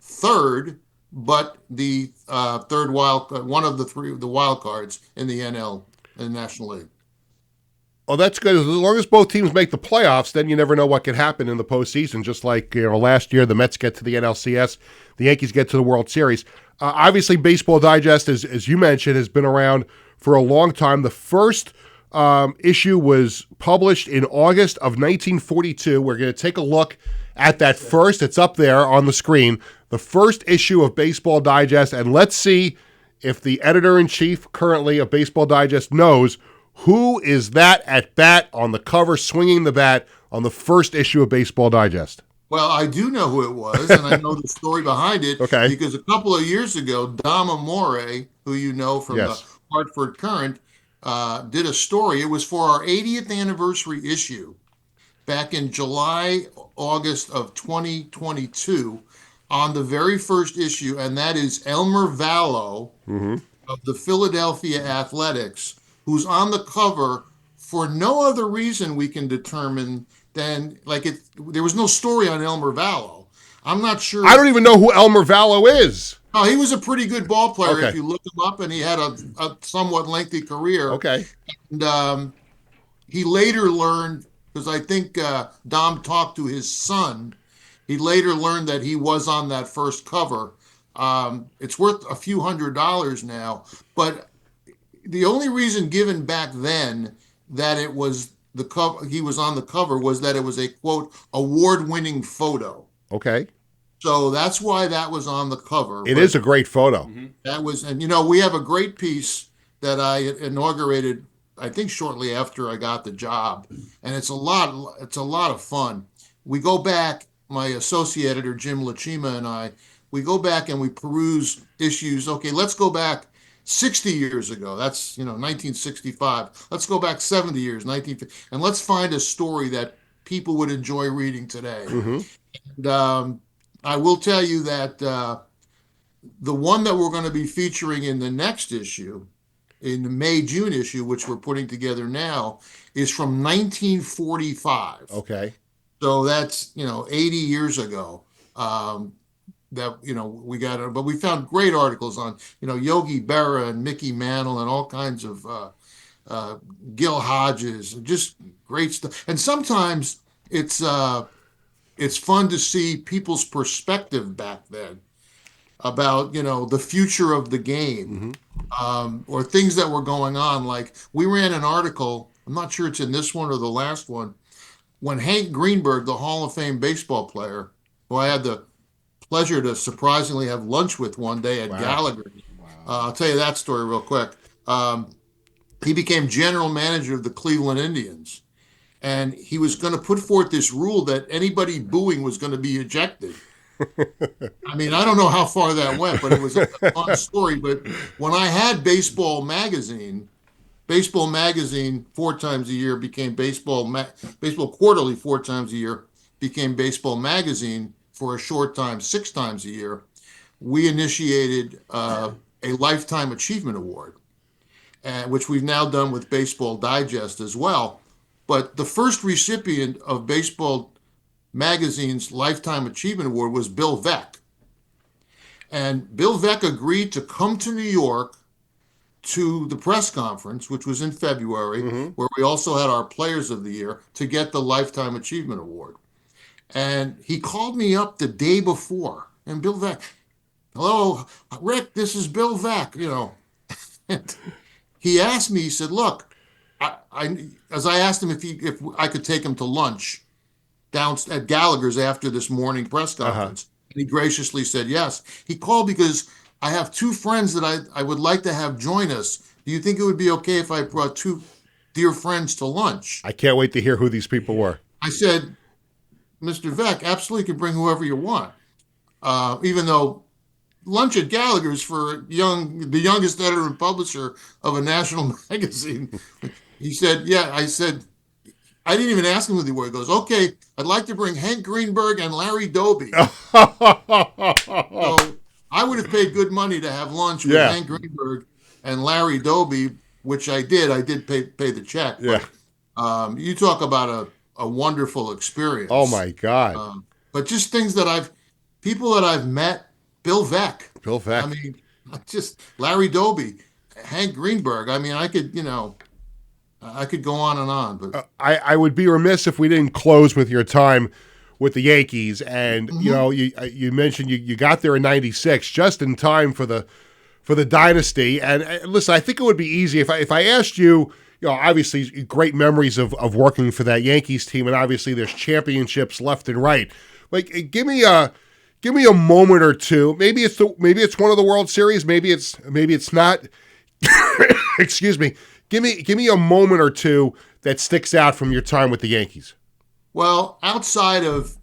third, but the third one of the wild cards in the NL, in the National League. Oh, that's good. As long as both teams make the playoffs, then you never know what could happen in the postseason. Just like last year, the Mets get to the NLCS, the Yankees get to the World Series. Obviously, Baseball Digest, as you mentioned, has been around for a long time. The first issue was published in August of 1942. We're going to take a look at that first. It's up there on the screen. The first issue of Baseball Digest, and let's see if the editor-in-chief currently of Baseball Digest knows who is that at bat on the cover swinging the bat on the first issue of Baseball Digest. Well, I do know who it was, and I know the story behind it. Okay. Because a couple of years ago, Dom Amore, who you know from the Hartford Courant, did a story. It was for our 80th anniversary issue back in July, August of 2022 on the very first issue, and that is Elmer Vallow of the Philadelphia Athletics, who's on the cover for no other reason we can determine than, there was no story on Elmer Vallow. I'm not sure. I don't even know who Elmer Vallow is. No, he was a pretty good ball player Okay. if you look him up, and he had a somewhat lengthy career. Okay. And he later learned, because I think Dom talked to his son, he later learned that he was on that first cover. It's worth a few $100s now, but the only reason given back then that it was the cover, he was on the cover, was that it was a, quote, award-winning photo. Okay. So that's why that was on the cover. It is a great photo. That was, and we have a great piece that I inaugurated, I think shortly after I got the job, and it's a lot of fun. We go back, my associate editor Jim Lachima and I, we go back and we peruse issues. Okay, let's go back 60 years ago. That's 1965. Let's go back 70 years, 1950, and let's find a story that people would enjoy reading today. And I will tell you that the one that we're going to be featuring in the next issue, in the May-June issue, which we're putting together now, is from 1945. Okay. So that's 80 years ago. That we got it, but we found great articles on Yogi Berra and Mickey Mantle and all kinds of Gil Hodges, just great stuff. And sometimes it's fun to see people's perspective back then about the future of the game, or things that were going on. Like, we ran an article, I'm not sure it's in this one or the last one, when Hank Greenberg, the Hall of Fame baseball player, who I had the pleasure to surprisingly have lunch with one day at Gallagher. I'll tell you that story real quick. He became general manager of the Cleveland Indians, and he was going to put forth this rule that anybody booing was going to be ejected. I mean, I don't know how far that went, but it was a fun story. But when I had Baseball Magazine 4 times a year became Baseball Quarterly 4 times a year became Baseball Magazine for a short time, 6 times a year. We initiated a Lifetime Achievement Award, which we've now done with Baseball Digest as well. But the first recipient of Baseball Magazine's Lifetime Achievement Award was Bill Veeck. And Bill Veeck agreed to come to New York to the press conference, which was in February, where we also had our Players of the Year, to get the Lifetime Achievement Award. And he called me up the day before, and Bill Veeck, hello, Rick, this is Bill Veeck, And he asked me, he said, look, as I asked him if I could take him to lunch down at Gallagher's after this morning press conference, and he graciously said yes. He called because I have two friends that I would like to have join us. Do you think it would be okay if I brought two dear friends to lunch? I can't wait to hear who these people were. I said, Mr. Veeck, absolutely can bring whoever you want. Even though lunch at Gallagher's for the youngest editor and publisher of a national magazine. He said, yeah. I said, I didn't even ask him who they were. He goes, okay, I'd like to bring Hank Greenberg and Larry Doby. So I would have paid good money to have lunch with Hank Greenberg and Larry Doby, which I did. I did pay the check. Yeah. But, you talk about a wonderful experience. Oh, my God. But just things people that I've met, Bill Veeck. I mean, just Larry Doby, Hank Greenberg. I mean, I could go on and on. But I would be remiss if we didn't close with your time with the Yankees. And, you mentioned you got there in '96, just in time for the dynasty. And listen, I think it would be easy if I asked you, obviously great memories of working for that Yankees team, and obviously there's championships left and right. Like, give me a moment or two. Maybe it's one of the World Series. Maybe it's not. Excuse me. Give me a moment or two that sticks out from your time with the Yankees. Well, outside of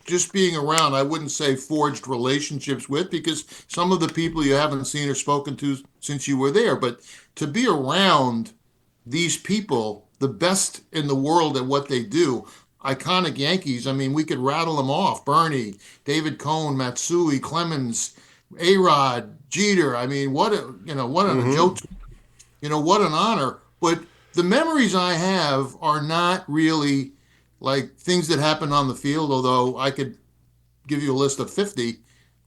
just being around, I wouldn't say forged relationships with, because some of the people you haven't seen or spoken to since you were there. But to be around these people, the best in the world at what they do, iconic Yankees. I mean, we could rattle them off: Bernie, David Cohn, Matsui, Clemens, A-Rod, Jeter. I mean, what an honor. But the memories I have are not really like things that happened on the field, although I could give you a list of 50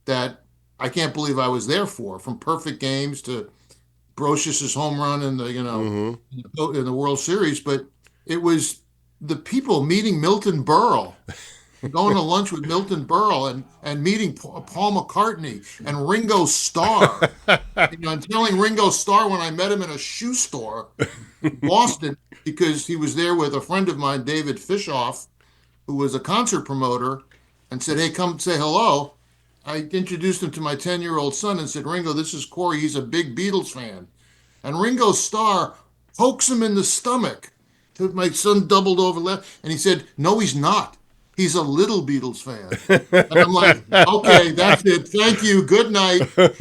that I can't believe I was there for, from perfect games to Brocious' home run in the in the World Series. But it was the people meeting Milton Berle, going to lunch with Milton Berle, and meeting Paul McCartney and Ringo Starr. And telling Ringo Starr when I met him in a shoe store in Boston, because he was there with a friend of mine, David Fishoff, who was a concert promoter, and said, hey, come say hello. I introduced him to my 10-year-old son and said, Ringo, this is Corey. He's a big Beatles fan. And Ringo Starr pokes him in the stomach. My son doubled over left, and he said, no, he's not. He's a little Beatles fan. And I'm like, okay, that's it. Thank you. Good night. But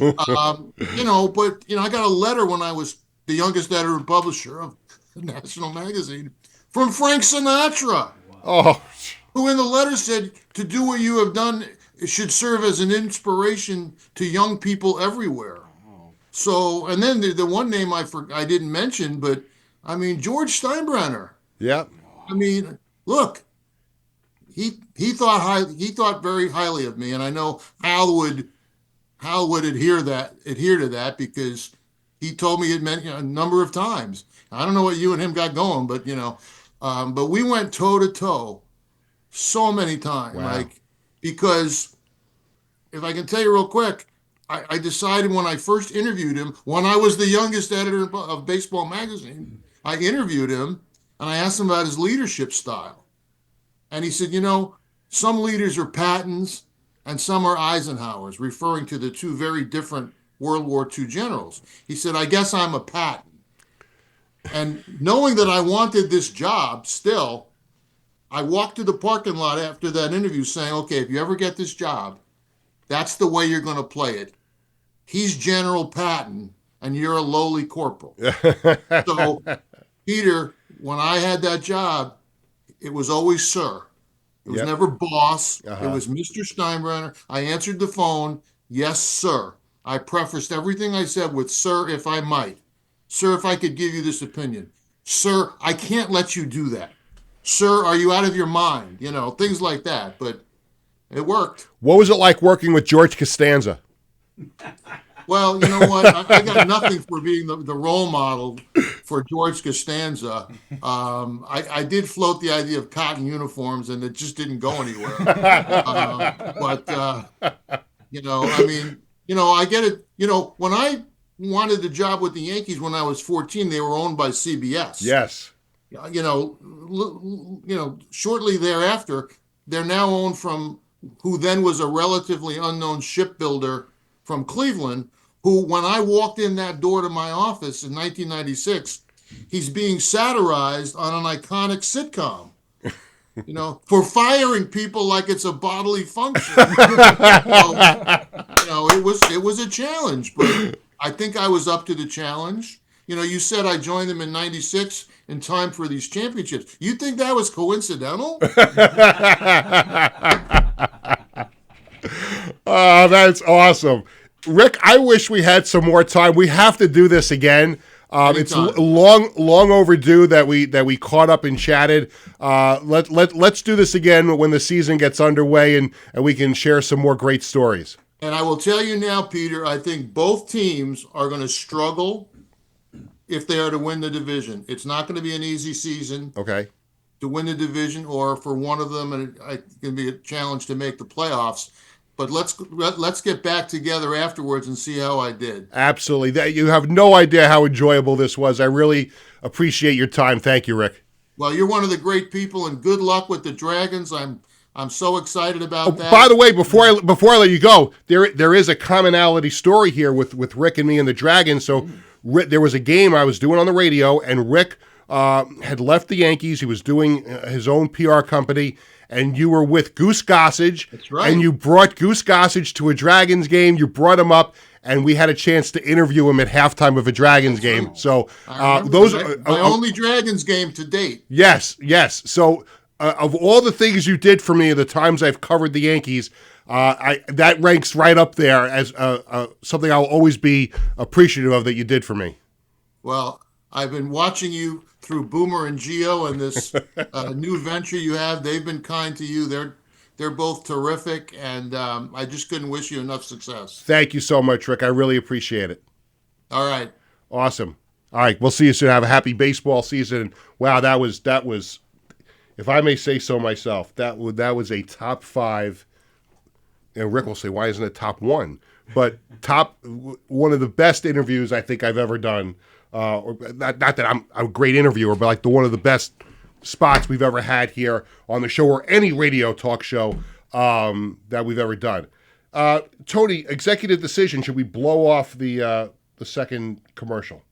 I got a letter when I was the youngest editor and publisher of the National Magazine from Frank Sinatra. Oh, who in the letter said, to do what you have done, it should serve as an inspiration to young people everywhere. So, and then the one name I didn't mention, but I mean, George Steinbrenner. Yeah. I mean, look, he thought very highly of me, and I know Hal would adhere to that, because he told me it meant a number of times. I don't know what you and him got going, but but we went toe to toe so many times. Wow. Because if I can tell you real quick, I decided when I first interviewed him, when I was the youngest editor of Baseball Magazine, I interviewed him and I asked him about his leadership style. And he said, some leaders are Pattons and some are Eisenhowers, referring to the two very different World War II generals. He said, I guess I'm a Patton. And knowing that I wanted this job still, I walked to the parking lot after that interview saying, okay, if you ever get this job, that's the way you're going to play it. He's General Patton, and you're a lowly corporal. So, Peter, when I had that job, it was always sir. It was never boss. It was Mr. Steinbrenner. I answered the phone, yes, sir. I prefaced everything I said with, sir, if I might. Sir, if I could give you this opinion. sir, I can't let you do that. Sir, are you out of your mind? You know, things like that. But it worked. What was it like working with George Costanza? Well, you know what? I got nothing for being the role model for George Costanza. I did float the idea of cotton uniforms, and it just didn't go anywhere. You know, I mean, you know, I get it. You know, when I wanted the job with the Yankees when I was 14, they were owned by CBS. Yes. You know, shortly thereafter, they're now owned from who then was a relatively unknown shipbuilder from Cleveland, who, when I walked in that door to my office in 1996, he's being satirized on an iconic sitcom, you know, for firing people like it's a bodily function. So, you know, it was a challenge, but I think I was up to the challenge. You know, you said I joined them in 96 in time for these championships. You think that was coincidental? Oh, that's awesome. Rick, I wish we had some more time. We have to do this again. It's long overdue that we caught up and chatted. Let's do this again when the season gets underway and we can share some more great stories. And I will tell you now, Peter, I think both teams are going to struggle if they are to win the division. It's not going to be an easy season. Okay. To win the division, or for one of them, and it's going to be a challenge to make the playoffs. But let's get back together afterwards and see how I did. Absolutely. You have no idea how enjoyable this was. I really appreciate your time. Thank you, Rick. Well, you're one of the great people, and good luck with the Dragons. I'm so excited about that. By the way, before I let you go, there is a commonality story here with Rick and me and the Dragons. So there was a game I was doing on the radio, and Rick had left the Yankees. He was doing his own PR company. And you were with Goose Gossage. That's right. And you brought Goose Gossage to a Dragons game. You brought him up, and we had a chance to interview him at halftime of a Dragons game. Right. So those are my only Dragons game to date. Yes. So of all the things you did for me, the times I've covered the Yankees, that ranks right up there as something I'll always be appreciative of that you did for me. Well, I've been watching you through Boomer and Geo and this new venture you have. They've been kind to you. They're both terrific, and I just couldn't wish you enough success. Thank you so much, Rick. I really appreciate it. All right. Awesome. All right, we'll see you soon. Have a happy baseball season. Wow, that was, if I may say so myself, that was a top 5. And Rick will say, why isn't it top 1? But one of the best interviews I think I've ever done. Or not that I'm a great interviewer, but like one of the best spots we've ever had here on the show or any radio talk show that we've ever done. Tony, executive decision: should we blow off the second commercial?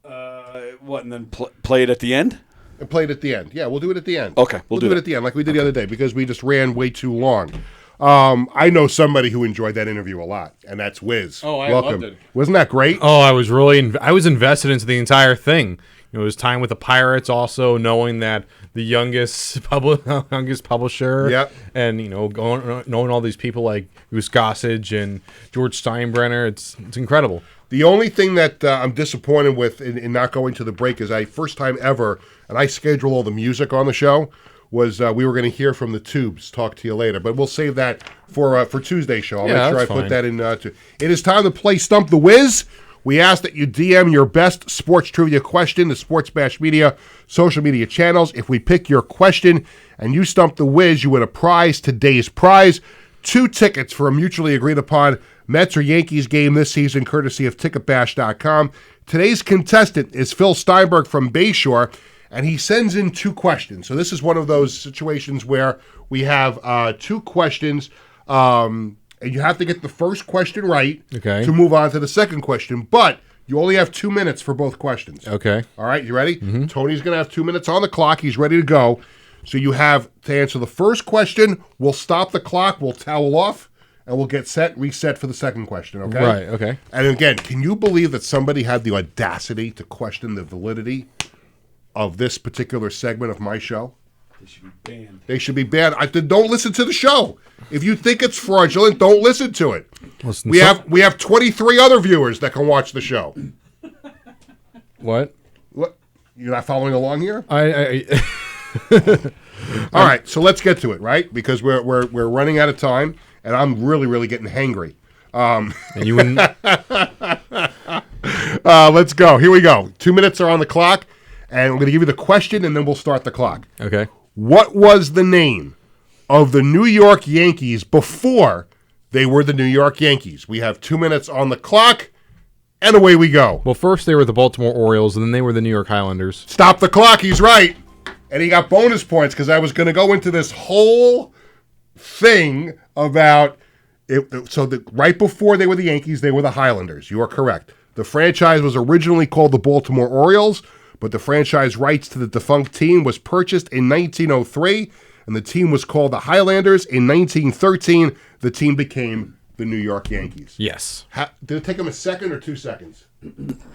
What, and then play it at the end? And play it at the end. Yeah, we'll do it at the end. Okay, we'll do it at the end, like we did the other day, because we just ran way too long. I know somebody who enjoyed that interview a lot, and that's Wiz. Oh, I Welcome. loved it. Wasn't that great? Oh, I was invested into the entire thing. It was time with the Pirates, also knowing that the youngest publisher, yep. And knowing all these people like Goose Gossage and George Steinbrenner, it's incredible. The only thing that I'm disappointed with in not going to the break is first time ever, and I schedule all the music on the show, was we were going to hear from the Tubes. Talk to you later, but we'll save that for Tuesday's show. I'll make sure I put that in. It is time to play Stump the Wiz. We ask that you DM your best sports trivia question to Sports Bash Media social media channels. If we pick your question and you stump the Wiz, you win a prize. Today's prize: 2 tickets for a mutually agreed upon Mets or Yankees game this season, courtesy of TicketBash.com. Today's contestant is Phil Steinberg from Bayshore, and he sends in 2 questions. So this is one of those situations where we have 2 questions, and you have to get the first question right to move on to the second question. But you only have 2 minutes for both questions. Okay. All right, you ready? Mm-hmm. Tony's going to have 2 minutes on the clock. He's ready to go. So you have to answer the first question. We'll stop the clock. We'll towel off, and we'll get reset for the second question, okay? Right, okay. And again, can you believe that somebody had the audacity to question the validity of this particular segment of my show? They should be banned. They should be banned. Don't listen to the show. If you think it's fraudulent, don't listen to it. We have 23 other viewers that can watch the show. What? You're not following along here? I All right, so let's get to it, right? Because we're running out of time, and I'm really getting hangry. and you wouldn't. Let's go. Here we go. 2 minutes are on the clock, and I'm going to give you the question, and then we'll start the clock. Okay. What was the name of the New York Yankees before they were the New York Yankees? We have 2 minutes on the clock, and away we go. Well, first they were the Baltimore Orioles, and then they were the New York Highlanders. Stop the clock. He's right. And he got bonus points because I was going to go into this whole thing about it. So right before they were the Yankees, they were the Highlanders. You are correct. The franchise was originally called the Baltimore Orioles, but the franchise rights to the defunct team was purchased in 1903, and the team was called the Highlanders. In 1913, the team became the New York Yankees. Yes. Did it take him a second or 2 seconds?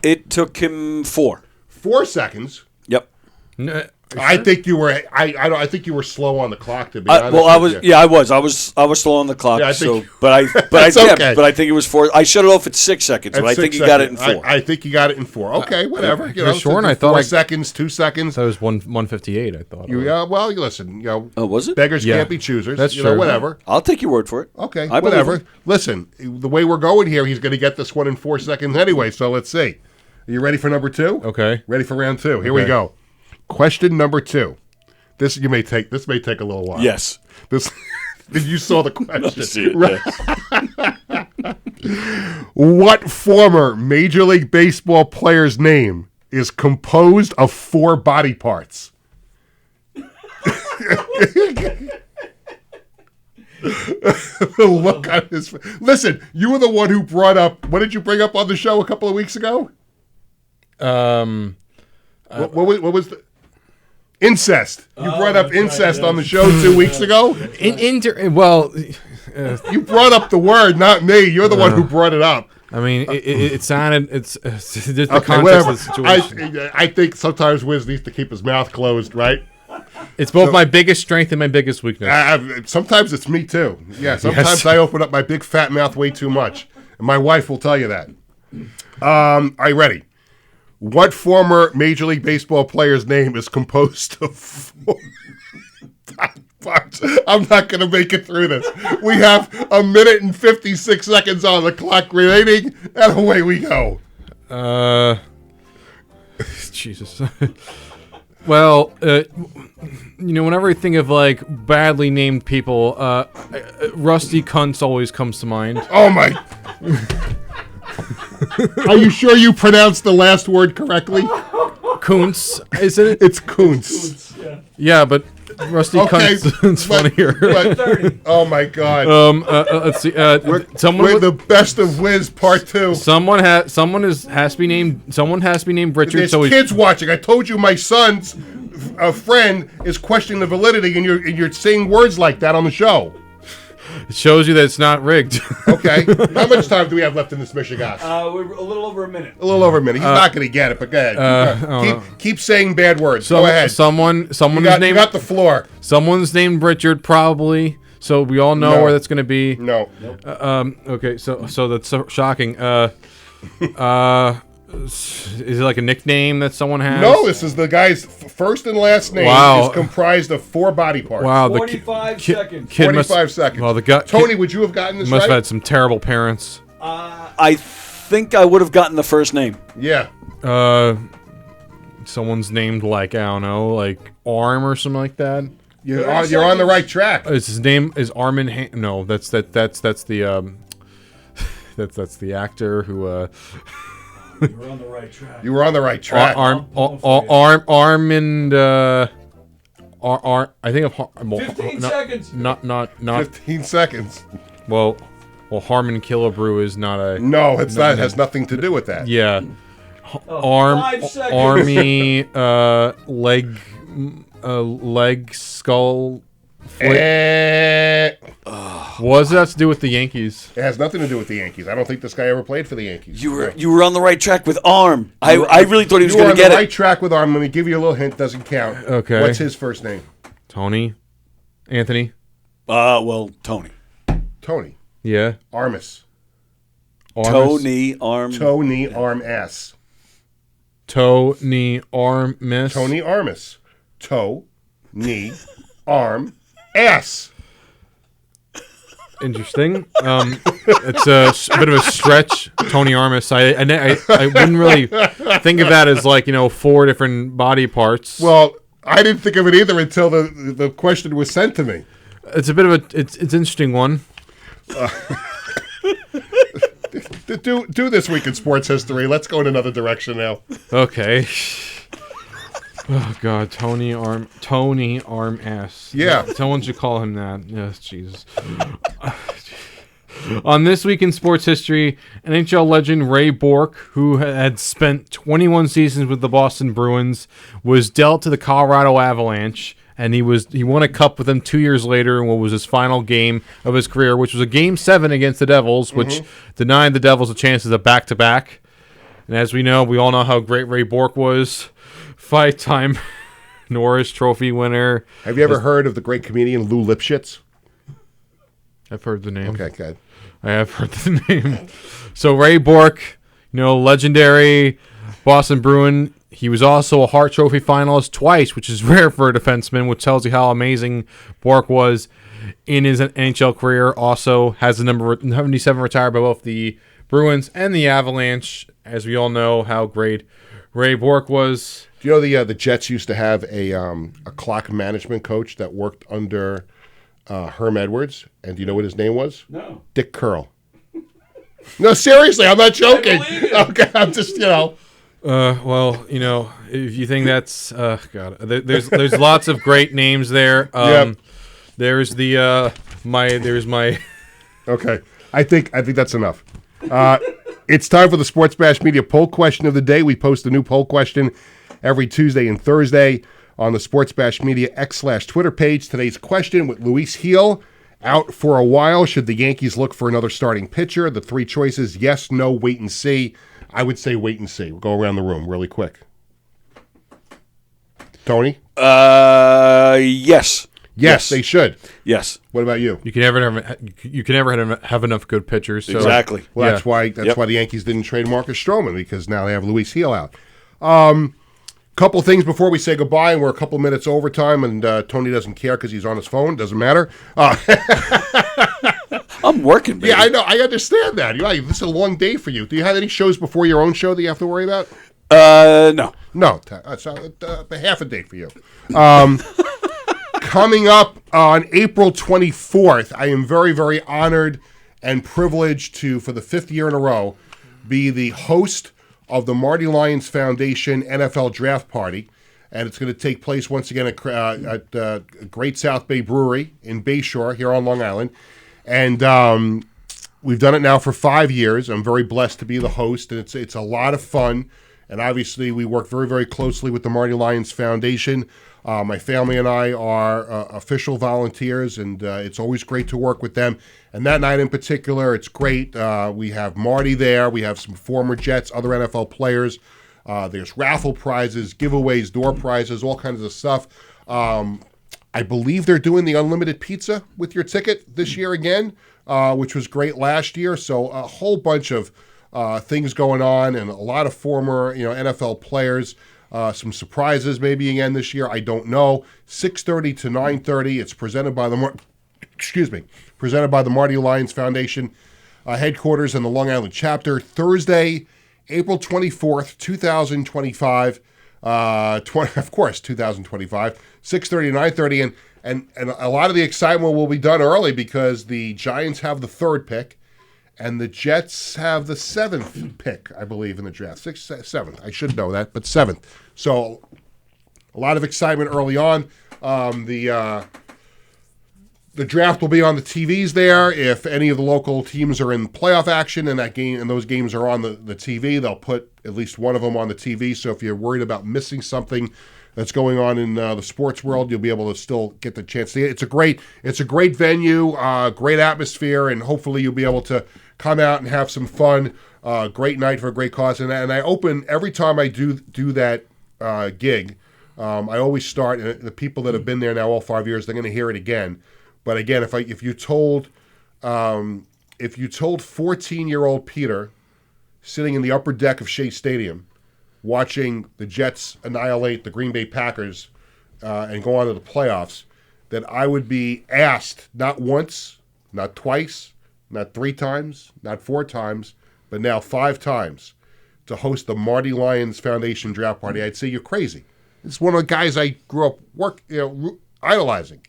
It took him 4. 4 seconds. Yep. No, I think you were. I think you were slow on the clock. To be honest, Well, I with was. you. Yeah, I was. I was slow on the clock. Yeah, I think- but I That's okay. but I think it was 4. I shut it off at 6 seconds, but I think he got it in 4. I think you got it in 4. Okay, whatever. You know, sure, and so I thought 4 I- seconds, 2 seconds. that was 158. I thought. Well, you listen. You know, Oh, was it? beggars Yeah. can't be choosers. That's you know, true. whatever. I'll take your word for it. Okay, I believe whatever. him. Listen, the way we're going here, he's going to get this one in 4 seconds anyway. So let's see. Are you ready for number 2? Okay. Ready for round 2? Here we Okay. go. Question number 2. This may take a little while. Yes. This. You saw the question. See it, Right. yes. What former Major League Baseball player's name is composed of 4 body parts? The look on his face. Listen, you were the one who brought up. What did you bring up on the show a couple of weeks ago? What was the incest? You brought up incest on the show 2 weeks ago. Well, You brought up the word, not me. You're the one who brought it up. I mean, it sounded. It's just the Okay, context whatever. of the situation. I think sometimes Wiz needs to keep his mouth closed, right? It's both my biggest strength and my biggest weakness. Sometimes it's me too. Yeah, sometimes I open up my big fat mouth way too much. And my wife will tell you that. Are you ready? What former Major League Baseball player's name is composed of 4 parts? I'm not going to make it through this. We have 1 minute and 56 seconds on the clock remaining, and away we go. Jesus. Well, whenever I think of like badly named people, Rusty Kuntz always comes to mind. Oh my! Are you sure you pronounced the last word correctly? Kuntz, isn't it? It's Kuntz. Yeah, but Rusty Okay, Kuntz is funnier. Oh my God! Let's see. Someone We're the best of Wiz Part 2. Someone has to be named Richard. There's So kids watching. I told you my son's friend is questioning the validity, and you're saying words like that on the show. it shows you that it's not rigged. Okay. How much time do we have left in this Michigan? We're a little over a minute. A little over a minute. He's not going to get it, but go ahead. Keep saying bad words. Go ahead. Someone You got the floor. Someone's named Richard, probably. So we all know No. where that's going to be. No. Okay. So that's so shocking. Is it like a nickname that someone has? No, this is the guy's first and last name Wow. is comprised of 4 body parts. Wow. 45 seconds. Kid 45 seconds. Well, Tony, would you have gotten this must have right? had some terrible parents. I think I would have gotten the first name. Yeah. Someone's named like, I don't know, like Arm or something like that. You're on the right track. His name is Armin. No, that's the that's the actor who. You were on the right track. You were on the right track. Armand. I think of 15 seconds. Not 15 seconds. well. Harmon Killebrew is not a. No, it's not. It has nothing to do with that. Yeah. 5 seconds. Army leg skull. It What does that have to do with the Yankees? has nothing to do with the Yankees. I don't think this guy ever played for the Yankees. You were on the right track with Arm. I really thought he was You were going on to get the it. right track with Arm. Let me give you a little hint. Doesn't count. Okay. What's his first name? Tony? Anthony? Well, Tony. Tony. Yeah. Armis. Armis? Tony Arm. Tony Arm S. Toe, knee, arm, miss. Tony Armas. Toe, knee, arm, ass. Interesting. It's a bit of a stretch, Tony Armas. I wouldn't really think of that as like, 4 different body parts. Well, I didn't think of it either until the question was sent to me. It's a bit of it's an interesting one. Do this week in sports history. Let's go in another direction now. Okay. Oh God, Tony Arm ass. Yeah. Someone should call him that. Yes, Jesus. On This Week in Sports History, NHL legend Ray Bourque, who had spent 21 seasons with the Boston Bruins, was dealt to the Colorado Avalanche, and he won a cup with them 2 years later in what was his final game of his career, which was a Game 7 against the Devils, which denied the Devils a chance at a back-to-back. And as we all know how great Ray Bourque was. 5-time Norris Trophy winner. Have you ever heard of the great comedian Lou Lipschitz? I've heard the name. Okay, good. I have heard the name. So Ray Bourque, legendary Boston Bruin. He was also a Hart Trophy finalist twice, which is rare for a defenseman, which tells you how amazing Bourque was in his NHL career. Also has the number 77 retired by both the Bruins and the Avalanche. As we all know how great Ray Bourque was. Do you know the Jets used to have a clock management coach that worked under Herm Edwards? And do you know what his name was? No. Dick Curl. No, seriously, I'm not joking. Okay, I'm just, Well, if you think that's God, there's lots of great names there. Yep. There's my. Okay, I think that's enough. It's time for the Sports Bash Media poll question of the day. We post a new poll question every Tuesday and Thursday on the Sports Bash Media X/Twitter page. Today's question: with Luis Gil out for a while, should the Yankees look for another starting pitcher? The 3 choices: yes, no, wait and see. I would say wait and see. We'll go around the room really quick. Tony? Yes. Yes, they should. Yes. What about you? You can never have enough good pitchers. So. Exactly. Well, that's why the Yankees didn't trade Marcus Stroman, because now they have Luis Gil out. Couple things before we say goodbye, and we're a couple minutes overtime, and Tony doesn't care because he's on his phone. Doesn't matter. I'm working, baby. Yeah, I know. I understand that. This is a long day for you. Do you have any shows before your own show that you have to worry about? No. No. That's half a day for you. Coming up on April 24th, I am very, very honored and privileged to, for the 5th year in a row, be the host of the Marty Lyons Foundation NFL Draft Party. And it's going to take place once again at Great South Bay Brewery in Bayshore here on Long Island. And we've done it now for 5 years. I'm very blessed to be the host, and it's a lot of fun. And obviously, we work very, very closely with the Marty Lyons Foundation. My family and I are official volunteers, and it's always great to work with them. And that night in particular, it's great. We have Marty there. We have some former Jets, other NFL players. There's raffle prizes, giveaways, door prizes, all kinds of stuff. I believe they're doing the unlimited pizza with your ticket this year again, which was great last year. So a whole bunch of things going on, and a lot of former NFL players. Some surprises maybe again this year. I don't know. 6:30 to 9:30. It's presented by the Marty Lyons Foundation headquarters in the Long Island chapter. Thursday, April 24th, 2025. 2025. 6:30 to 9:30, and a lot of the excitement will be done early because the Giants have the 3rd pick. And the Jets have the 7th pick, I believe, in the draft. 6th, 7th. I should know that, but 7th. So a lot of excitement early on. The draft will be on the TVs there. If any of the local teams are in playoff action and those games are on the TV, they'll put at least one of them on the TV. So if you're worried about missing something that's going on in the sports world, you'll be able to still get the chance to see it. It's a great venue, great atmosphere, and hopefully you'll be able to come out and have some fun. Great night for a great cause. And I open every time I do that gig. I always start, and the people that have been there now all 5 years, they're going to hear it again. But again, if you told 14-year-old Peter sitting in the upper deck of Shea Stadium watching the Jets annihilate the Green Bay Packers and go on to the playoffs, that I would be asked not once, not twice, not 3 times, not 4 times, but now 5 times to host the Marty Lyons Foundation draft party. I'd say you're crazy. It's one of the guys I grew up idolizing.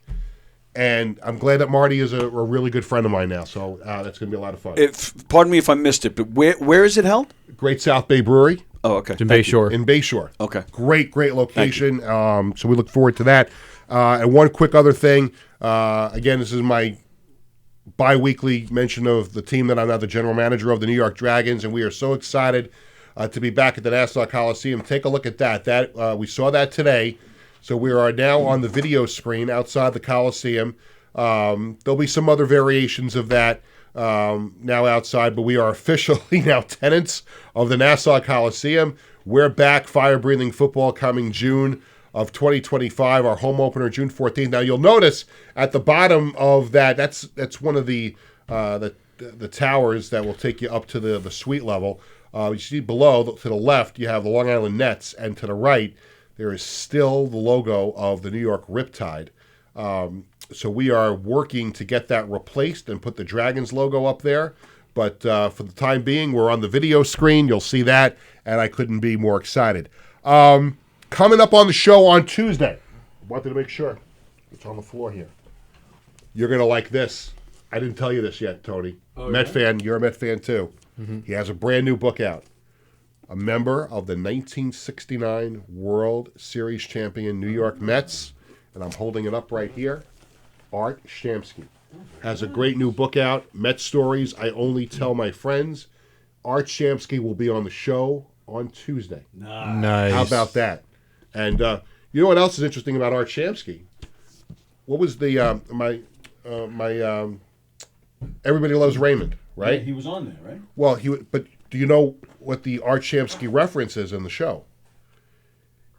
And I'm glad that Marty is a really good friend of mine now, so that's going to be a lot of fun. Pardon me if I missed it, but where is it held? Great South Bay Brewery. Oh, okay. In Bayshore. In Bayshore. Okay. Great location. So we look forward to that. And one quick other thing. Again, this is my bi-weekly mention of the team that I'm now the general manager of, the New York Dragons, and we are so excited to be back at the Nassau Coliseum. Take a look at that. We saw that today. So we are now on the video screen outside the Coliseum. There'll be some other variations of that now outside, but we are officially now tenants of the Nassau Coliseum. We're back, fire-breathing football coming June of 2025, our home opener, June 14th. Now, you'll notice at the bottom of that, that's one of the towers that will take you up to the suite level. You see below, to the left, you have the Long Island Nets, and to the right, there is still the logo of the New York Riptide. So we are working to get that replaced and put the Dragons logo up there. But for the time being, we're on the video screen. You'll see that, and I couldn't be more excited. Coming up on the show on Tuesday, I wanted to make sure it's on the floor here. You're going to like this. I didn't tell you this yet, Tony. Met fan. You're a Met fan, too. Mm-hmm. He has a brand new book out. A member of the 1969 World Series champion New York Mets, and I'm holding it up right here, Art Shamsky. Has a great new book out, Met Stories I Only Tell My Friends. Art Shamsky will be on the show on Tuesday. Nice. How about that? And you know what else is interesting about Art Shamsky? What was the my Everybody Loves Raymond, right? Yeah, he was on there, right? Well, but do you know what the Art Shamsky reference is in the show?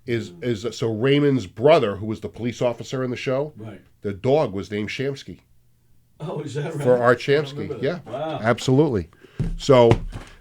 So Raymond's brother, who was the police officer in the show, right? The dog was named Shamsky. Oh, is that right? For Art Shamsky, yeah, wow, absolutely. So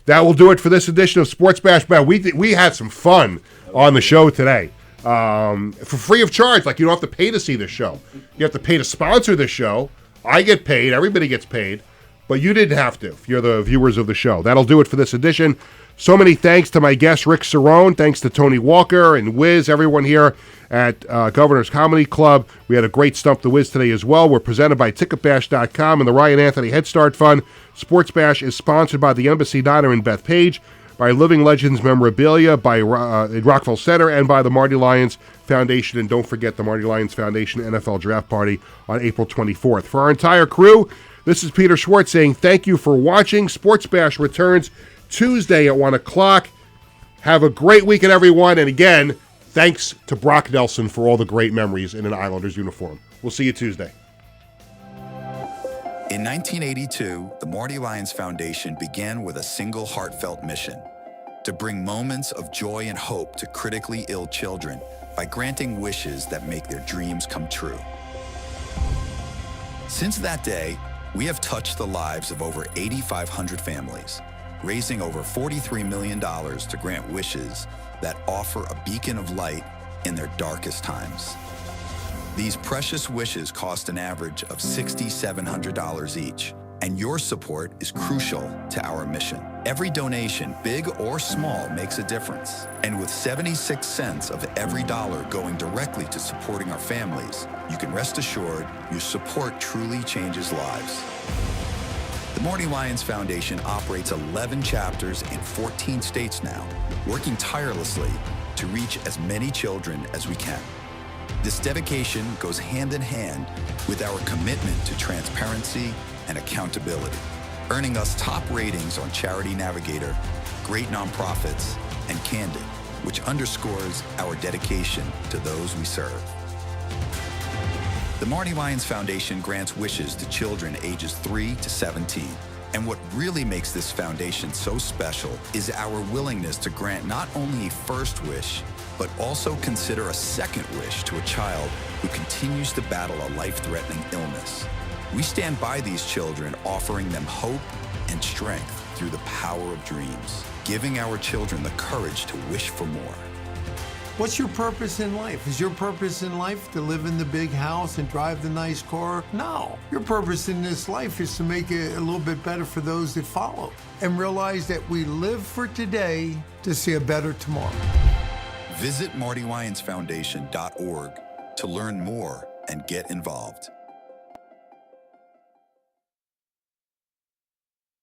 that will do it for this edition of Sports Bash. We had some fun on the show today, for free of charge. Like, you don't have to pay to see this show. You have to pay to sponsor this show. I get paid. Everybody gets paid. But you didn't have to if you're the viewers of the show. That'll do it for this edition. So many thanks to my guest, Rick Cerrone. Thanks to Tony Walker and Wiz, everyone here at Governor's Comedy Club. We had a great Stump the Wiz today as well. We're presented by Ticketbash.com and the Ryan Anthony Head Start Fund. Sports Bash is sponsored by the Embassy Diner in Bethpage, by Living Legends Memorabilia, by Rockville Center, and by the Marty Lyons Foundation. And don't forget the Marty Lyons Foundation NFL Draft Party on April 24th. For our entire crew, this is Peter Schwartz saying thank you for watching. Sports Bash returns Tuesday at 1 o'clock. Have a great weekend, everyone. And again, thanks to Brock Nelson for all the great memories in an Islanders uniform. We'll see you Tuesday. In 1982, the Marty Lyons Foundation began with a single heartfelt mission: to bring moments of joy and hope to critically ill children by granting wishes that make their dreams come true. Since that day, we have touched the lives of over 8,500 families, raising over $43 million to grant wishes that offer a beacon of light in their darkest times. These precious wishes cost an average of $6,700 each, and your support is crucial to our mission. Every donation, big or small, makes a difference. And with 76 cents of every dollar going directly to supporting our families, you can rest assured your support truly changes lives. The Marty Lyons Foundation operates 11 chapters in 14 states now, working tirelessly to reach as many children as we can. This dedication goes hand in hand with our commitment to transparency and accountability, earning us top ratings on Charity Navigator, Great Nonprofits, and Candid, which underscores our dedication to those we serve. The Marty Lyons Foundation grants wishes to children ages 3 to 17. And what really makes this foundation so special is our willingness to grant not only a first wish, but also consider a second wish to a child who continues to battle a life-threatening illness. We stand by these children, offering them hope and strength through the power of dreams. giving our children the courage to wish for more. What's your purpose in life? Is your purpose in life to live in the big house and drive the nice car? No. Your purpose in this life is to make it a little bit better for those that follow and realize that we live for today to see a better tomorrow. Visit MartyWyonsFoundation.org to learn more and get involved.